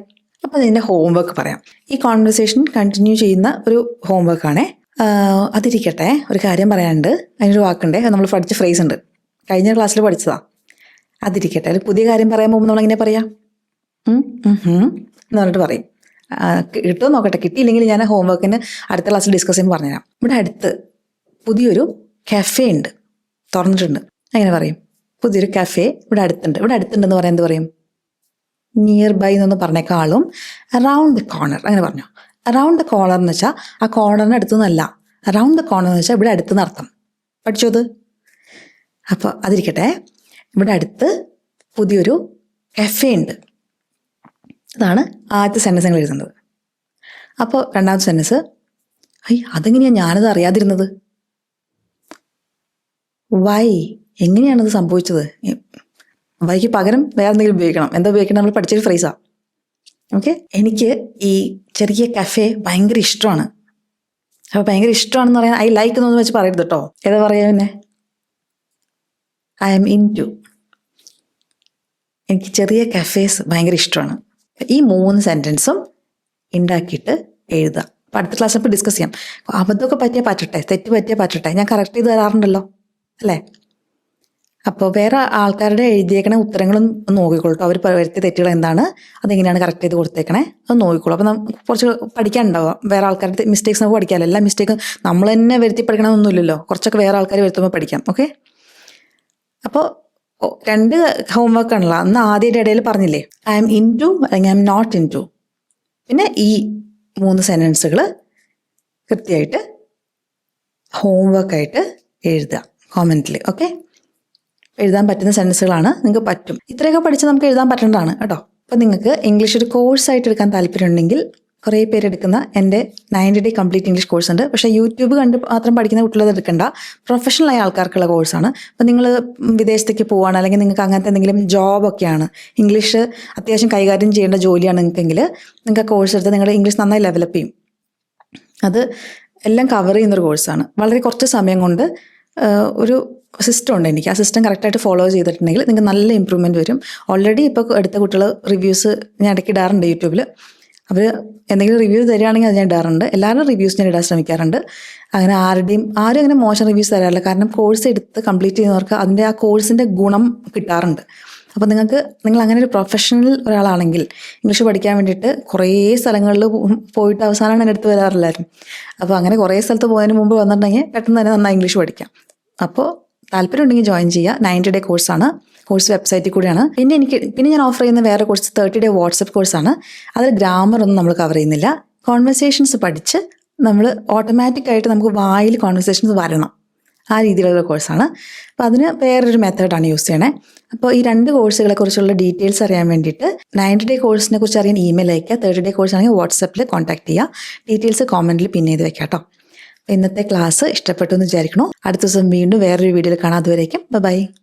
അപ്പോൾ അതിൻ്റെ ഹോംവർക്ക് പറയാം. ഈ കോൺവെർസേഷൻ കണ്ടിന്യൂ ചെയ്യുന്ന ഒരു ഹോംവർക്കാണേ. അതിരിക്കട്ടെ, ഒരു കാര്യം പറയാനുണ്ട്. അതിനൊരു വാക്കുണ്ട്, നമ്മൾ പഠിച്ച ഫ്രേസ് ഉണ്ട്, കഴിഞ്ഞ ക്ലാസ്സിൽ പഠിച്ചതാണ്. അതിരിക്കട്ടെ, ഒരു പുതിയ കാര്യം പറയാൻ പോകുമ്പോൾ നമ്മളെങ്ങനെ പറയാം? എന്ന് പറഞ്ഞിട്ട് പറയും. കിട്ടുമോ നോക്കട്ടെ, കിട്ടിയില്ലെങ്കിൽ ഞാൻ ഹോംവർക്കിന് അടുത്ത ക്ലാസ്സിൽ ഡിസ്കസ് ചെയ്യുമ്പോൾ പറഞ്ഞുതരാം. ഇവിടെ അടുത്ത് പുതിയൊരു കഫേ ഉണ്ട്, തുറന്നിട്ടുണ്ട്. അങ്ങനെ പറയും, പുതിയൊരു കഫേ ഇവിടെ അടുത്തുണ്ട്. ഇവിടെ അടുത്തുണ്ടെന്ന് പറയാൻ എന്ത് പറയും? നിയർ ബൈ എന്നൊന്നും പറഞ്ഞേക്കാളും അറൗണ്ട് ദ കോർണർ, അങ്ങനെ പറഞ്ഞു. അറൗണ്ട് ദ കോർണർ എന്ന് വെച്ചാൽ ആ കോർണറിന് അടുത്തുനിന്നല്ല, അറൗണ്ട് ദ കോർണർ എന്ന് വെച്ചാൽ ഇവിടെ അടുത്തുനിന്ന് അർത്ഥം. പഠിച്ചത്? അപ്പോൾ അതിരിക്കട്ടെ, ഇവിടെ അടുത്ത് പുതിയൊരു കഫേ ഉണ്ട്. അതാണ് ആദ്യത്തെ സെൻറ്റൻസ് നിങ്ങൾ എഴുതുന്നത്. അപ്പോൾ രണ്ടാമത്തെ സെൻറ്റൻസ്, അതെങ്ങനെയാണ് ഞാനത് അറിയാതിരുന്നത്? വൈ, എങ്ങനെയാണത് സംഭവിച്ചത്? വൈക്ക് പകരം വേറെ എന്തെങ്കിലും ഉപയോഗിക്കണം. എന്താ ഉപയോഗിക്കണം? നമ്മൾ പഠിച്ചൊരു ഫ്രേസാണ്. ഓക്കെ, എനിക്ക് ഈ ചെറിയ കഫേ ഭയങ്കര ഇഷ്ടമാണ്. അപ്പോൾ ഭയങ്കര ഇഷ്ടമാണെന്ന് പറയാൻ ഐ ലൈക്ക് എന്നൊന്നും വെച്ച് പറയരുത് കേട്ടോ. ഏതാ പറയാ പിന്നെ? I'm into. എനിക്ക് ചെറിയ കഫേസ് ഭയങ്കര ഇഷ്ടമാണ്. ഈ 3 സെൻറ്റൻസും ഉണ്ടാക്കിയിട്ട് എഴുതുക. അപ്പോൾ അടുത്ത ക്ലാസ്സിൽ ഇപ്പോൾ ഡിസ്കസ് ചെയ്യാം. അബദ്ധമൊക്കെ പറ്റിയാൽ പറ്റട്ടെ, തെറ്റ് പറ്റിയാൽ പറ്റട്ടെ, ഞാൻ കറക്റ്റ് ചെയ്ത് തരാറുണ്ടല്ലോ അല്ലേ? അപ്പോൾ വേറെ ആൾക്കാരുടെ എഴുതിയേക്കണ ഉത്തരങ്ങളും നോക്കിക്കോളൂ. അവർ വരുത്തിയ തെറ്റുകൾ എന്താണ്, അതെങ്ങനെയാണ് കറക്റ്റ് ചെയ്ത് കൊടുത്തേക്കണേ, അത് നോക്കിക്കോളൂ. അപ്പോൾ നമുക്ക് കുറച്ച് പഠിക്കാനുണ്ടാവുക. വേറെ ആൾക്കാരുടെ മിസ്റ്റേക്സ് നമുക്ക് പഠിക്കാമല്ലോ. എല്ലാ മിസ്റ്റേക്കും നമ്മൾ തന്നെ വരുത്തി പഠിക്കണമെന്നൊന്നുമില്ലല്ലോ, കുറച്ചൊക്കെ വേറെ ആൾക്കാർ വരുത്തുമ്പോൾ പഠിക്കാം. ഓക്കെ, അപ്പോൾ 2 ഹോംവർക്കാണല്ലോ. അന്ന് ആദ്യമായിട്ട് ഇടയിൽ പറഞ്ഞില്ലേ ഐ എം ഇൻ ടു അല്ലെങ്കിൽ I'm not into. പിന്നെ ഈ 3 സെൻറ്റൻസുകൾ കൃത്യമായിട്ട് ഹോംവർക്കായിട്ട് എഴുതുക കോമൻറ്റിൽ. ഓക്കെ, എഴുതാൻ പറ്റുന്ന സെൻറ്റൻസുകളാണ്, നിങ്ങൾക്ക് പറ്റും. ഇത്രയൊക്കെ പഠിച്ച് നമുക്ക് എഴുതാൻ പറ്റേണ്ടതാണ് കേട്ടോ. അപ്പോൾ നിങ്ങൾക്ക് ഇംഗ്ലീഷ് ഒരു കോഴ്സായിട്ട് എടുക്കാൻ താല്പര്യമുണ്ടെങ്കിൽ കുറേ പേര് എടുക്കുന്ന എൻ്റെ 90 ഡേ കംപ്ലീറ്റ് ഇംഗ്ലീഷ് കോഴ്സ് ഉണ്ട്. പക്ഷേ യൂട്യൂബ് കണ്ട് മാത്രം പഠിക്കുന്ന കുട്ടികളത് എടുക്കണ്ട, പ്രൊഫഷണലായ ആൾക്കാർക്കുള്ള കോഴ്സാണ്. അപ്പോൾ നിങ്ങൾ വിദേശത്തേക്ക് പോവുകയാണ്, അല്ലെങ്കിൽ നിങ്ങൾക്ക് അങ്ങനത്തെ എന്തെങ്കിലും ജോബൊക്കെയാണ്, ഇംഗ്ലീഷ് അത്യാവശ്യം കൈകാര്യം ചെയ്യേണ്ട ജോലിയാണ് നിങ്ങൾക്കെങ്കിൽ നിങ്ങൾക്ക് ആ കോഴ്സ് എടുത്ത് നിങ്ങളുടെ ഇംഗ്ലീഷ് നന്നായി ഡെവലപ്പ് ചെയ്യും. അത് എല്ലാം കവർ ചെയ്യുന്നൊരു കോഴ്സാണ്. വളരെ കുറച്ച് സമയം കൊണ്ട് ഒരു സിസ്റ്റം ഉണ്ട് എനിക്ക്. ആ സിസ്റ്റം കറക്റ്റായിട്ട് ഫോളോ ചെയ്തിട്ടുണ്ടെങ്കിൽ നിങ്ങൾക്ക് നല്ല ഇമ്പ്രൂവ്മെൻറ്റ് വരും. ഓൾറെഡി ഇപ്പോൾ എടുത്ത കുട്ടികൾ റിവ്യൂസ് ഞാൻ ഇടയ്ക്ക് ഇടാറുണ്ട് യൂട്യൂബിൽ. അവർ എന്തെങ്കിലും റിവ്യൂ തരികയാണെങ്കിൽ അത് ഞാൻ ഇടാറുണ്ട്. എല്ലാവരും റിവ്യൂസ് ഞാൻ ഇടാൻ ശ്രമിക്കാറുണ്ട്. അങ്ങനെ ആരും അങ്ങനെ മോശം റിവ്യൂസ് തരാറില്ല. കാരണം കോഴ്സ് എടുത്ത് കംപ്ലീറ്റ് ചെയ്യുന്നവർക്ക് അതിൻ്റെ ആ കോഴ്സിൻ്റെ ഗുണം കിട്ടാറുണ്ട്. അപ്പോൾ നിങ്ങൾ അങ്ങനെ ഒരു പ്രൊഫഷണൽ ഒരാളാണെങ്കിൽ ഇംഗ്ലീഷ് പഠിക്കാൻ വേണ്ടിയിട്ട് കുറേ സ്ഥലങ്ങളിൽ പോയിട്ട് അവസാനമാണ് എൻ്റെ അടുത്ത് വരാറില്ലായിരുന്നു. അപ്പോൾ അങ്ങനെ കുറേ സ്ഥലത്ത് പോയതിന് മുമ്പ് വന്നിട്ടുണ്ടെങ്കിൽ പെട്ടെന്ന് തന്നെ നന്നായി ഇംഗ്ലീഷ് പഠിക്കാം. അപ്പോൾ താല്പര്യം ഉണ്ടെങ്കിൽ ജോയിൻ ചെയ്യുക. 90 ഡേ കോഴ്സാണ്. കോഴ്സ് വെബ്സൈറ്റിൽ കൂടിയാണ്. പിന്നെ ഞാൻ ഓഫർ ചെയ്യുന്ന വേറെ കോഴ്സ് 30 ഡേ വാട്സപ്പ് കോഴ്സാണ്. അതിൽ ഗ്രാമർ ഒന്നും നമ്മൾ കവർ ചെയ്യുന്നില്ല. കോൺവെർസേഷൻസ് പഠിച്ച് നമ്മൾ ഓട്ടോമാറ്റിക്കായിട്ട് നമുക്ക് വായിൽ കോൺവെർസേഷൻസ് വരണം, ആ രീതിയിലുള്ള കോഴ്സാണ്. അപ്പോൾ അതിന് വേറൊരു മെത്തേഡാണ് യൂസ് ചെയ്യണേ. അപ്പോൾ ഈ 2 കോഴ്സുകളെ കുറിച്ചുള്ള ഡീറ്റെയിൽസ് അറിയാൻ വേണ്ടിയിട്ട് 90 ഡേ കോഴ്സിനെ കുറിച്ച് അറിയാൻ ഇമെയിൽ അയക്കുക. 30 ഡേ കോഴ്സ് ആണെങ്കിൽ വാട്സപ്പിൽ കോൺടാക്ട് ചെയ്യുക. ഡീറ്റെയിൽസ് കോമെൻറ്റിൽ പിൻ ചെയ്ത് വെക്കാം കേട്ടോ. ഇന്നത്തെ ക്ലാസ് ഇഷ്ടപ്പെട്ടു എന്ന് വിചാരിക്കണോ. അടുത്ത ദിവസം വീണ്ടും വേറൊരു വീഡിയോയിൽ കാണാം. അതുവരേക്കും ബൈ.